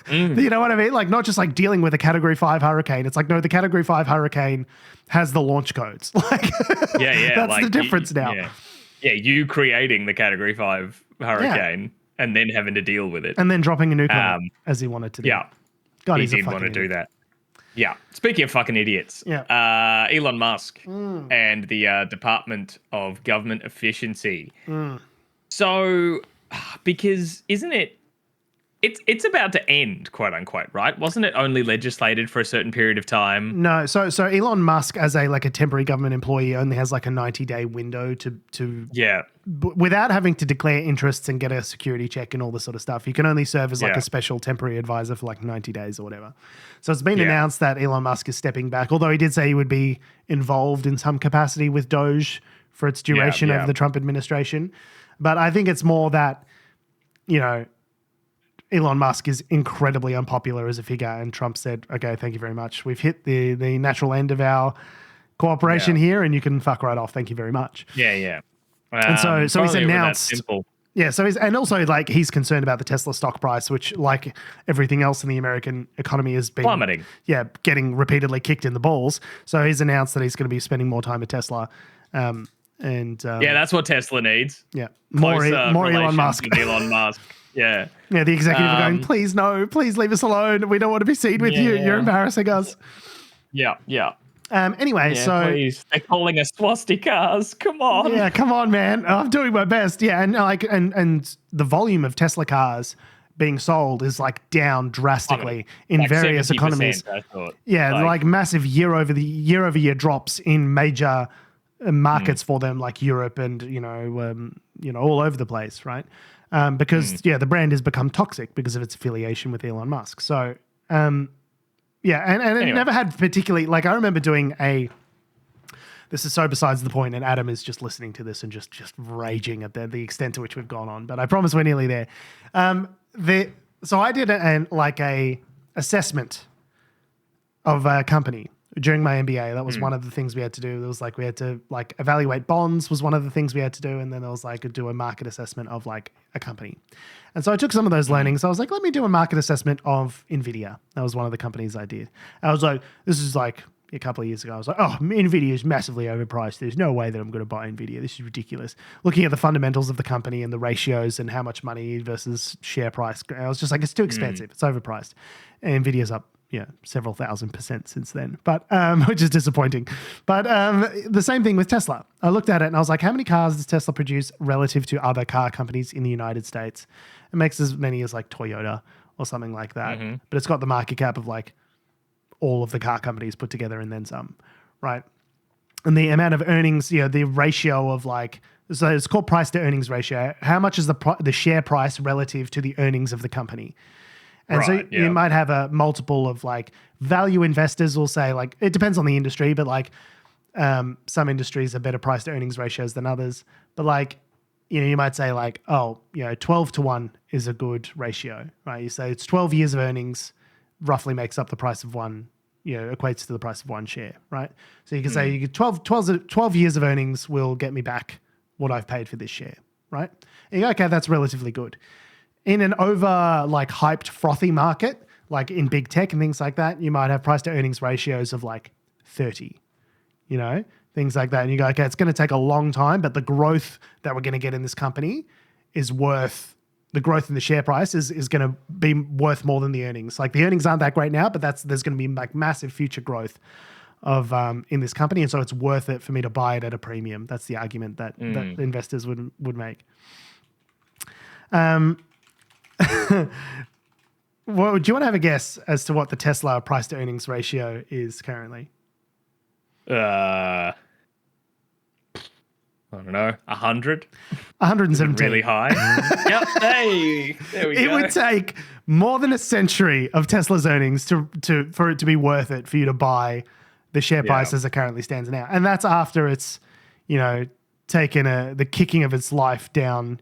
Speaker 1: You know what I mean? Like, not just like dealing with a Category 5 hurricane. It's like, no, the Category 5 hurricane has the launch codes. Like, that's like, the difference now.
Speaker 2: Yeah, you creating the Category 5 hurricane and then having to deal with it.
Speaker 1: And then dropping a nuke on it, as he wanted to do.
Speaker 2: Yeah.
Speaker 1: God,
Speaker 2: he did want to do that. Yeah. Speaking of fucking idiots, Elon Musk and the Department of Government Efficiency. So, because isn't it, it's about to end, quote unquote, right? Wasn't it only legislated for a certain period of time?
Speaker 1: No. So Elon Musk, as a temporary government employee, only has like a 90-day window to without having to declare interests and get a security check and all this sort of stuff. You can only serve as like a special temporary advisor for like 90 days or whatever. So it's been announced that Elon Musk is stepping back, although he did say he would be involved in some capacity with Doge for its duration of the Trump administration. But I think it's more that, Elon Musk is incredibly unpopular as a figure, and Trump said, okay, thank you very much. We've hit the natural end of our cooperation here, and you can fuck right off. Thank you very much.
Speaker 2: Yeah.
Speaker 1: And so he's announced. Yeah, so he's concerned about the Tesla stock price, which, like everything else in the American economy, has been
Speaker 2: plummeting. Yeah,
Speaker 1: getting repeatedly kicked in the balls. So he's announced that he's going to be spending more time at Tesla.
Speaker 2: That's what Tesla needs.
Speaker 1: Yeah, more Elon Musk.
Speaker 2: Elon Musk. Yeah.
Speaker 1: Yeah, the executive are going, please no, please leave us alone. We don't want to be seen with you. You're embarrassing us.
Speaker 2: Yeah.
Speaker 1: Anyway, so
Speaker 2: please. They're calling us swastikas. Come on.
Speaker 1: Yeah, come on, man. I'm doing my best. Yeah, and the volume of Tesla cars being sold is like down drastically in like various economies.
Speaker 2: I thought.
Speaker 1: Yeah, like massive year-over-year drops in major markets for them, like Europe and all over the place, right? Because the brand has become toxic because of its affiliation with Elon Musk. So and it never had particularly, like, I remember doing this is so besides the point, and Adam is just listening to this and just raging at the extent to which we've gone on, but I promise we're nearly there. So I did a assessment of a company during my MBA, that was one of the things we had to do. There was like, we had to like evaluate bonds was one of the things we had to do. And then there was like do a market assessment of like a company. And so I took some of those learnings. I was like, let me do a market assessment of NVIDIA. That was one of the companies I did. I was like, this is like a couple of years ago. I was like, oh, NVIDIA is massively overpriced. There's no way that I'm going to buy NVIDIA. This is ridiculous. Looking at the fundamentals of the company and the ratios and how much money versus share price. I was just like, it's too expensive. It's overpriced. And NVIDIA's up, several thousand% since then, but which is disappointing. But the same thing with Tesla. I looked at it and I was like, how many cars does Tesla produce relative to other car companies in the United States? It makes as many as like Toyota or something like that. But it's got the market cap of like all of the car companies put together and then some, right? And the amount of earnings, the ratio of like, so it's called price to earnings ratio. How much is the share price relative to the earnings of the company? And so you might have a multiple of like value investors will say like, it depends on the industry, but like some industries are better price to earnings ratios than others. But like, you might say like, 12-1 is a good ratio, right? You say it's 12 years of earnings roughly makes up the price of one, equates to the price of one share, right? So you can say you get 12 years of earnings will get me back what I've paid for this share, right? And you go, okay, that's relatively good. In an over like hyped frothy market, like in big tech and things like that, you might have price to earnings ratios of like 30, things like that. And you go, okay, it's going to take a long time, but the growth that we're going to get in this company is worth, the growth in the share price is going to be worth more than the earnings. Like the earnings aren't that great now, but there's going to be like massive future growth of in this company. And so it's worth it for me to buy it at a premium. That's the argument that investors would make. Well, do you want to have a guess as to what the Tesla price to earnings ratio is currently?
Speaker 2: I don't know, 100?
Speaker 1: 117.
Speaker 2: Really high. Yep. Hey, there we go.
Speaker 1: It would take more than a century of Tesla's earnings for it to be worth it for you to buy the share price as it currently stands now. And that's after it's, taken the kicking of its life down,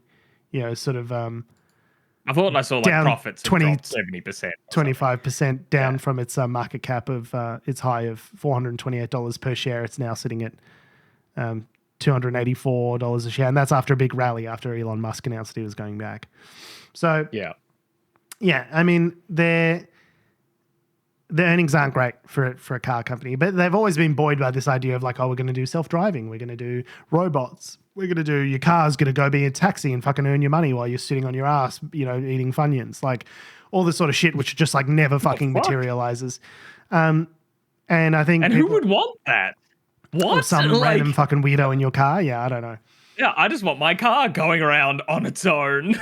Speaker 1: sort of
Speaker 2: I thought I saw like profits 70%.
Speaker 1: 25% down from its market cap of its high of $428 per share. It's now sitting at $284 a share. And that's after a big rally after Elon Musk announced he was going back. So, I mean, the earnings aren't great for a car company, but they've always been buoyed by this idea of like, oh, we're going to do self-driving. We're going to do robots. We're going to do, your car's going to go be a taxi and fucking earn your money while you're sitting on your ass, eating Funyuns. Like all this sort of shit, which just like never fucking materializes. And I think...
Speaker 2: And who would want that? What?
Speaker 1: Or some random fucking weirdo in your car? Yeah, I don't know.
Speaker 2: Yeah, I just want my car going around on its own.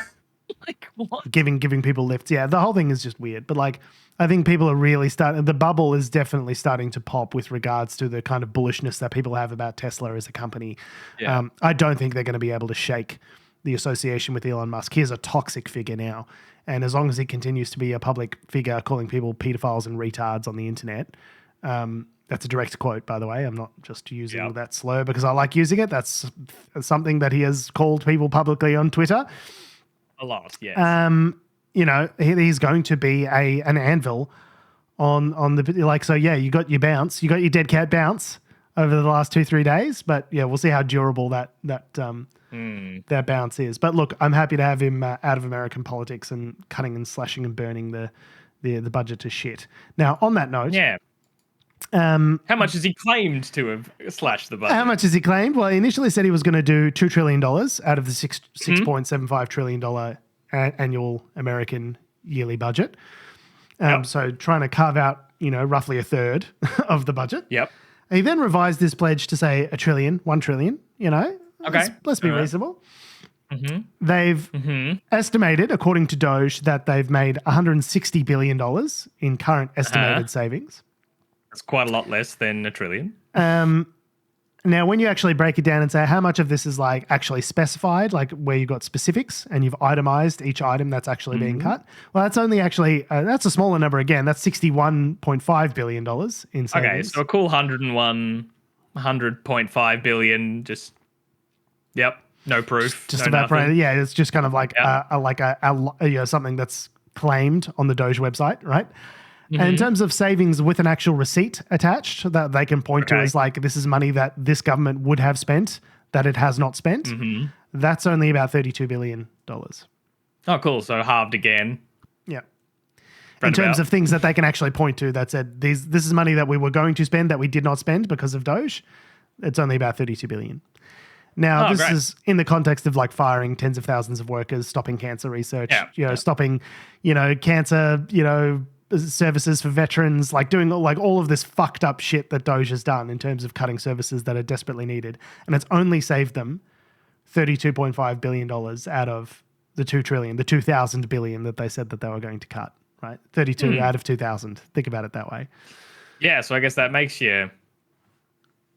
Speaker 2: Like, what?
Speaker 1: Giving people lifts. Yeah, the whole thing is just weird. But like, I think people are really starting, the bubble is definitely starting to pop with regards to the kind of bullishness that people have about Tesla as a company. Yeah. I don't think they're going to be able to shake the association with Elon Musk. He's a toxic figure now. And as long as he continues to be a public figure calling people pedophiles and retards on the internet, that's a direct quote, by the way. I'm not just using that slur because I like using it. That's something that he has called people publicly on Twitter.
Speaker 2: A lot, yes.
Speaker 1: He's going to be an anvil on the, like, so yeah, you got your bounce, you got your dead cat bounce over the last 2-3 days, but yeah, we'll see how durable that bounce is. But look, I'm happy to have him out of American politics and cutting and slashing and burning the budget to shit. Now, on that note,
Speaker 2: how much has he claimed to have slashed the budget?
Speaker 1: How much has he claimed? Well, he initially said he was going to do $2 trillion out of the $6.75 trillion annual American yearly budget. So trying to carve out, roughly a third of the budget.
Speaker 2: Yep.
Speaker 1: He then revised this pledge to say $1 trillion,
Speaker 2: Okay.
Speaker 1: Let's be reasonable. Mm-hmm. They've estimated, according to Doge, that they've made $160 billion in current estimated savings.
Speaker 2: That's quite a lot less than $1 trillion.
Speaker 1: Now, when you actually break it down and say how much of this is like actually specified, like where you've got specifics and you've itemized each item that's actually being cut, well, that's only actually, that's a smaller number again. That's $61.5 billion in savings.
Speaker 2: Okay, so a cool 100.5 billion, just, no proof.
Speaker 1: Just
Speaker 2: no
Speaker 1: evaporated.
Speaker 2: Nothing.
Speaker 1: Yeah, it's just kind of like something that's claimed on the Doge website, right? And in terms of savings with an actual receipt attached that they can point to as like, this is money that this government would have spent that it has not spent, that's only about $32 billion.
Speaker 2: Oh, cool. So halved again.
Speaker 1: Yeah. In terms of things that they can actually point to that said, this is money that we were going to spend that we did not spend because of Doge, it's only about $32 billion. Now, this is in the context of like firing tens of thousands of workers, stopping cancer research, stopping, cancer, services for veterans, like doing like all of this fucked up shit that Doge has done in terms of cutting services that are desperately needed. And it's only saved them $32.5 billion out of the $2 trillion, the 2,000 billion that they said that they were going to cut, right? 32 out of 2,000. Think about it that way.
Speaker 2: Yeah, so I guess that makes you...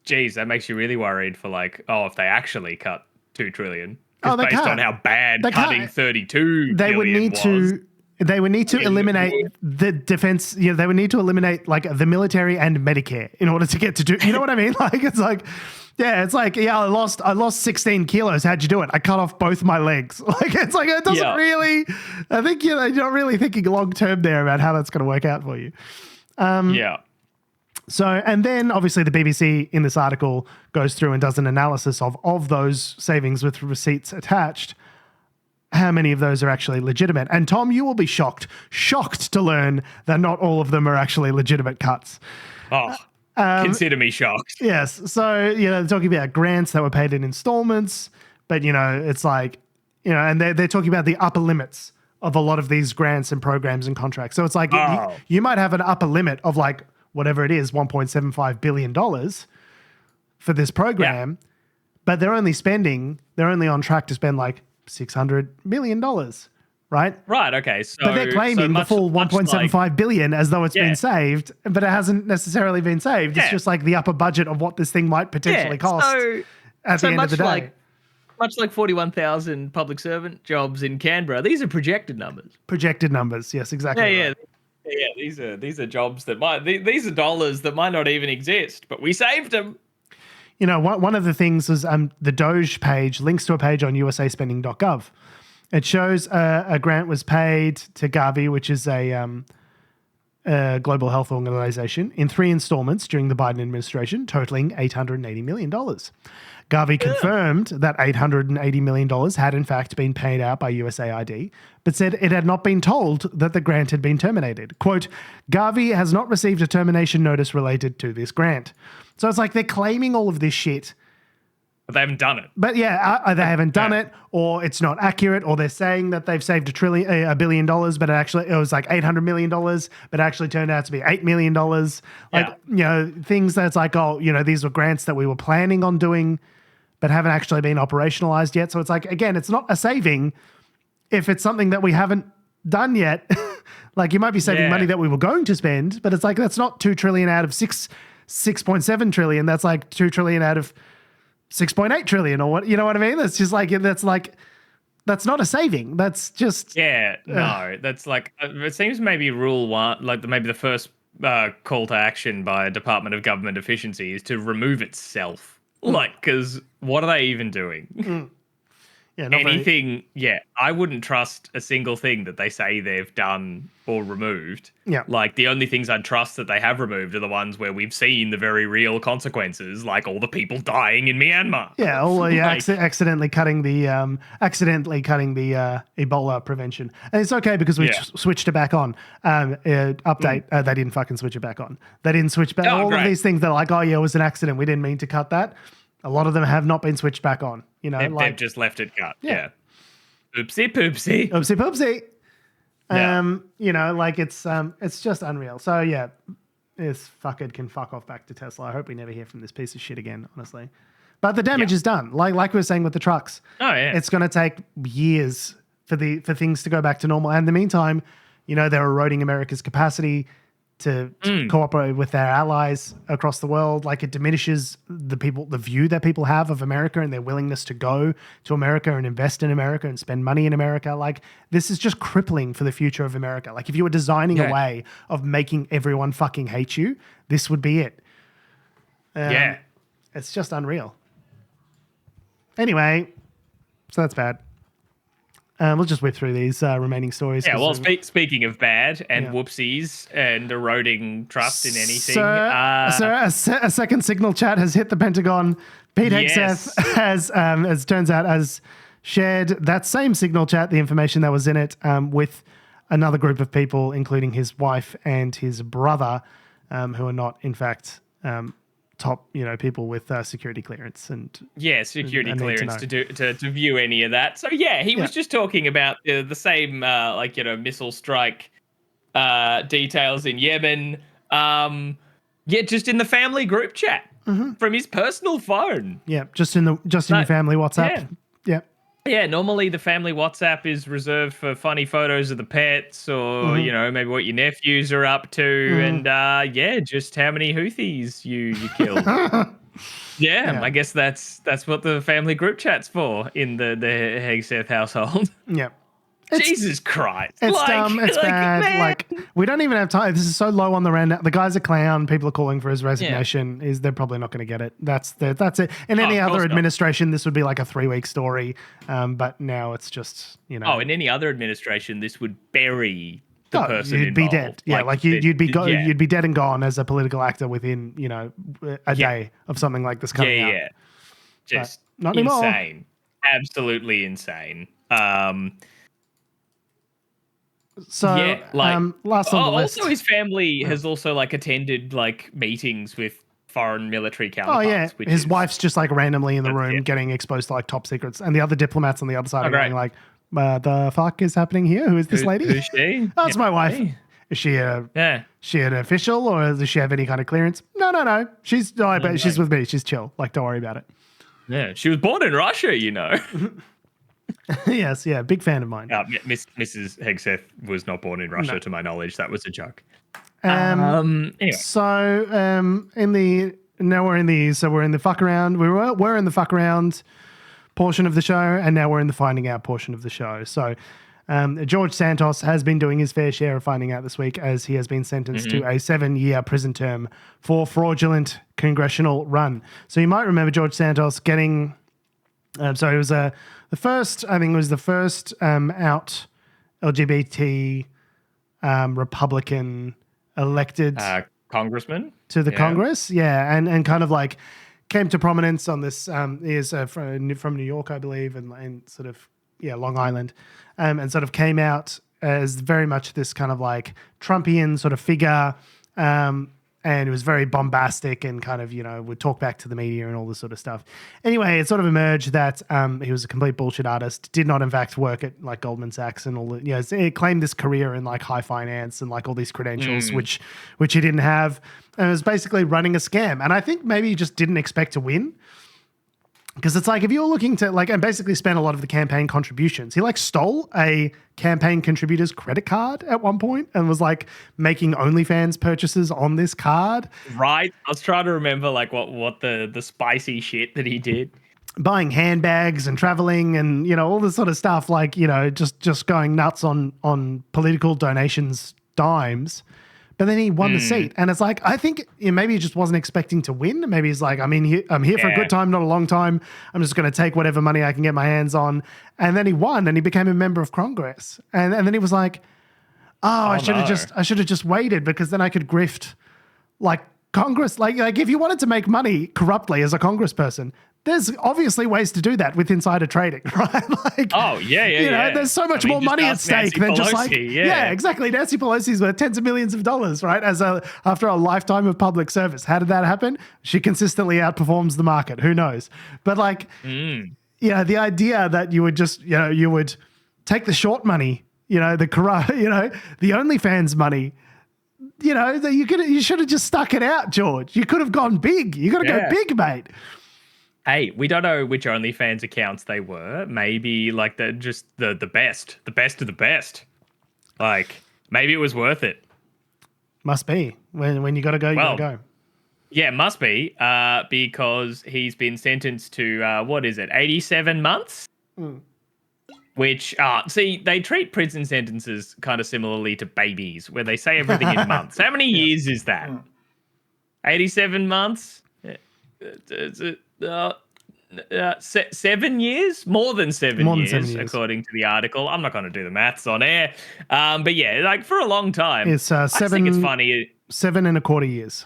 Speaker 2: Geez, that makes you really worried for like, if they actually cut 2 trillion. Because based on how bad cutting 32
Speaker 1: they
Speaker 2: billion
Speaker 1: would need
Speaker 2: was,
Speaker 1: they would need to eliminate the defense. They would need to eliminate like the military and Medicare in order to get to do. You know what I mean? Like it's like, I lost 16 kilos. How'd you do it? I cut off both my legs. Like it's like it doesn't really. I think you're not really thinking long term there about how that's going to work out for you. So, and then obviously the BBC in this article goes through and does an analysis of those savings with receipts attached. How many of those are actually legitimate? And Tom, you will be shocked to learn that not all of them are actually legitimate cuts.
Speaker 2: Consider me shocked.
Speaker 1: Yes. So, they're talking about grants that were paid in installments, but, it's like, and they're talking about the upper limits of a lot of these grants and programs and contracts. So it's like you might have an upper limit of like, whatever it is, $1.75 billion for this program, but they're only on track to spend like $600 million, right?
Speaker 2: Right, okay. So,
Speaker 1: but they're claiming the full $1.75 billion as though it's been saved, but it hasn't necessarily been saved. It's just like the upper budget of what this thing might potentially cost at the end of the day.
Speaker 2: Much like 41,000 public servant jobs in Canberra, these are projected numbers.
Speaker 1: Projected numbers, yes, exactly.
Speaker 2: Yeah. These are jobs that these are dollars that might not even exist, but we saved them.
Speaker 1: One of the things was the Doge page links to a page on usaspending.gov. It shows a grant was paid to Gavi, which is a global health organization, in 3 installments during the Biden administration, totaling $880 million. Gavi confirmed that $880 million had in fact been paid out by USAID, but said it had not been told that the grant had been terminated. Quote, Gavi has not received a termination notice related to this grant. So it's like they're claiming all of this shit.
Speaker 2: But they haven't done it.
Speaker 1: But they haven't done it, or it's not accurate, or they're saying that they've saved $1 billion, but it was like $800 million, but it actually turned out to be $8 million. Like, things that's like, these were grants that we were planning on doing, but haven't actually been operationalized yet. So it's like, again, it's not a saving if it's something that we haven't done yet. Like you might be saving money that we were going to spend, but it's like, that's not 2 trillion out of 6.7 trillion. That's like 2 trillion out of 6.8 trillion or what, you know what I mean? That's just like, that's not a saving. That's just.
Speaker 2: That's like, it seems maybe rule one, like maybe the first call to action by a Department of Government Efficiency is to remove itself. Like, because what are they even doing? I wouldn't trust a single thing that they say they've done or removed.
Speaker 1: Yeah.
Speaker 2: Like, the only things I'd trust that they have removed are the ones where we've seen the very real consequences, like all the people dying in Myanmar.
Speaker 1: Yeah, or accidentally cutting the Ebola prevention. And it's okay because we switched it back on. Update, they didn't fucking switch it back on. They didn't switch back. All of these things that are like, it was an accident. We didn't mean to cut that. A lot of them have not been switched back on.
Speaker 2: They've just left it cut. Yeah. Oopsie poopsie.
Speaker 1: Oopsie poopsie. It's just unreal. So this fucker can fuck off back to Tesla. I hope we never hear from this piece of shit again, honestly. But the damage is done. Like we were saying with the trucks.
Speaker 2: Oh yeah.
Speaker 1: It's going to take years for things to go back to normal. And in the meantime, they're eroding America's capacity to cooperate with their allies across the world. Like it diminishes the view that people have of America and their willingness to go to America and invest in America and spend money in America. Like this is just crippling for the future of America. Like if you were designing a way of making everyone fucking hate you, this would be it. It's just unreal. Anyway, so that's bad. We'll just whip through these remaining stories.
Speaker 2: Yeah, well, speaking of bad and whoopsies and eroding trust in anything.
Speaker 1: A second signal chat has hit the Pentagon. Pete Hegseth has, as it turns out, has shared that same signal chat, the information that was in it, with another group of people, including his wife and his brother, who are not, in fact, top, people with security clearance and
Speaker 2: security clearance to view any of that. So he was just talking about the same missile strike details in Yemen. Just in the family group chat from his personal phone.
Speaker 1: Yeah, just in your family WhatsApp.
Speaker 2: Yeah, normally the family WhatsApp is reserved for funny photos of the pets or, maybe what your nephews are up to. And, just how many Houthis you killed. I guess that's what the family group chat's for in the Hegseth household.
Speaker 1: Yeah.
Speaker 2: Jesus Christ.
Speaker 1: It's dumb. It's bad.
Speaker 2: Man.
Speaker 1: We don't even have time. This is so low on the round. The guy's a clown. People are calling for his resignation. They're probably not going to get it. That's it. In any other administration, this would be like a 3-week story. But now it's just,
Speaker 2: Oh, in any other administration, this would bury the person
Speaker 1: you'd
Speaker 2: involved.
Speaker 1: be dead. Yeah, you'd be dead and gone as a political actor within, a day of something like this coming out.
Speaker 2: Yeah. Just
Speaker 1: not
Speaker 2: insane.
Speaker 1: Anymore.
Speaker 2: Absolutely insane.
Speaker 1: So last on the list.
Speaker 2: Also, his family has also attended meetings with foreign military counterparts.
Speaker 1: His wife's just randomly in the room getting exposed to top secrets, and the other diplomats on the other side are going the fuck is happening here? Who is this lady?
Speaker 2: Who's she?
Speaker 1: That's my wife. Is she she an official or does she have any kind of clearance? No. She's she's with me. She's chill. Don't worry about it.
Speaker 2: Yeah, she was born in Russia,
Speaker 1: Yes, big fan of mine.
Speaker 2: Mrs. Hegseth was not born in Russia, to my knowledge. That was a joke.
Speaker 1: Anyway. So we're in the fuck around. We're in the fuck around portion of the show, and now we're in the finding out portion of the show. So George Santos has been doing his fair share of finding out this week, as he has been sentenced to a 7-year prison term for fraudulent congressional run. So you might remember George Santos getting. So it was the first out LGBT Republican elected
Speaker 2: congressman
Speaker 1: to the Congress. And kind of came to prominence on this. He is from New York, I believe, and sort of Long Island, and sort of came out as very much this kind of Trumpian sort of figure. And it was very bombastic and kind of, would talk back to the media and all this sort of stuff. Anyway, it sort of emerged that he was a complete bullshit artist, did not in fact work at Goldman Sachs and all the, it claimed this career in high finance and all these credentials, which he didn't have. And it was basically running a scam. And I think maybe he just didn't expect to win. Because it's if you're looking to and basically spent a lot of the campaign contributions. He stole a campaign contributor's credit card at one point and was making OnlyFans purchases on this card.
Speaker 2: Right. I was trying to remember what the spicy shit that he did.
Speaker 1: Buying handbags and traveling and, all this sort of stuff, just going nuts on political donations dimes. But then he won the seat. And it's I think maybe he just wasn't expecting to win. Maybe he's I'm here for a good time, not a long time. I'm just going to take whatever money I can get my hands on. And then he won and he became a member of Congress. And then he was I should have just waited because then I could grift Congress. If you wanted to make money corruptly as a congressperson, there's obviously ways to do that with insider trading, right? There's so much more money at stake than just exactly. Nancy Pelosi's worth tens of millions of dollars, right? After a lifetime of public service. How did that happen? She consistently outperforms the market. Who knows? But the idea that you would just, you would take the short money, the OnlyFans money, you should have just stuck it out, George. You could have gone big. You got to go big, mate.
Speaker 2: Hey, we don't know which OnlyFans accounts they were. Maybe the best of the best. Maybe it was worth it.
Speaker 1: Must be. When you got to go, you got to go.
Speaker 2: Yeah, must be. Because he's been sentenced to 87 months? Which, they treat prison sentences kind of similarly to babies, where they say everything in months. How many years is that? 87 months? 7 years, more than 7
Speaker 1: More than
Speaker 2: years,
Speaker 1: 7 years.
Speaker 2: according to the article. I'm not going to do the maths on air, but yeah, like for a long time.
Speaker 1: It's
Speaker 2: I just think it's funny.
Speaker 1: 7.25 years.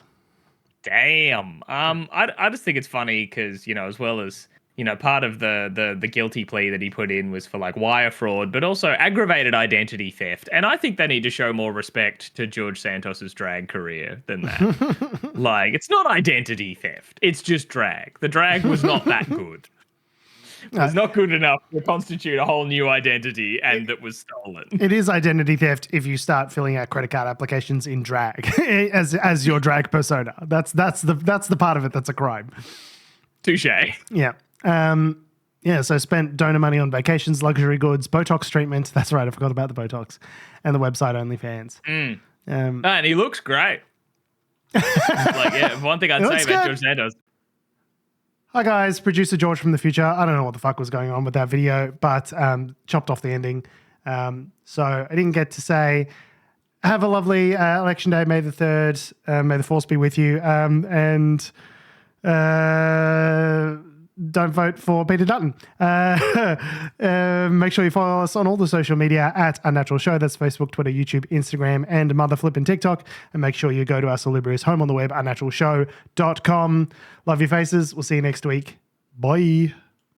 Speaker 2: Damn. I just think it's funny because, you know, as well as, you know, part of the guilty plea that he put in was for like wire fraud, but also aggravated identity theft. And I think they need to show more respect to George Santos's drag career than that. Like, it's not identity theft. It's just drag. The drag was not that good. It was not good enough to constitute a whole new identity, and that was stolen.
Speaker 1: It is identity theft if you start filling out credit card applications in drag as your drag persona. That's the part of it that's a crime.
Speaker 2: Touche.
Speaker 1: Yeah. So spent donor money on vacations, luxury goods, Botox treatment. That's right, I forgot about the Botox. And the website OnlyFans.
Speaker 2: And he looks great. One thing I'd say about George Santos.
Speaker 1: Hi guys, producer George from the future. I don't know what the fuck was going on with that video, but chopped off the ending. So I didn't get to say, have a lovely election day, May the 3rd. May the force be with you. And don't vote for Peter Dutton. Make sure you follow us on all the social media at Unnatural Show. That's Facebook, Twitter, YouTube, Instagram, and mother flipping TikTok. And make sure you go to our salubrious home on the web, unnaturalshow.com. Love your faces. We'll see you next week. Bye.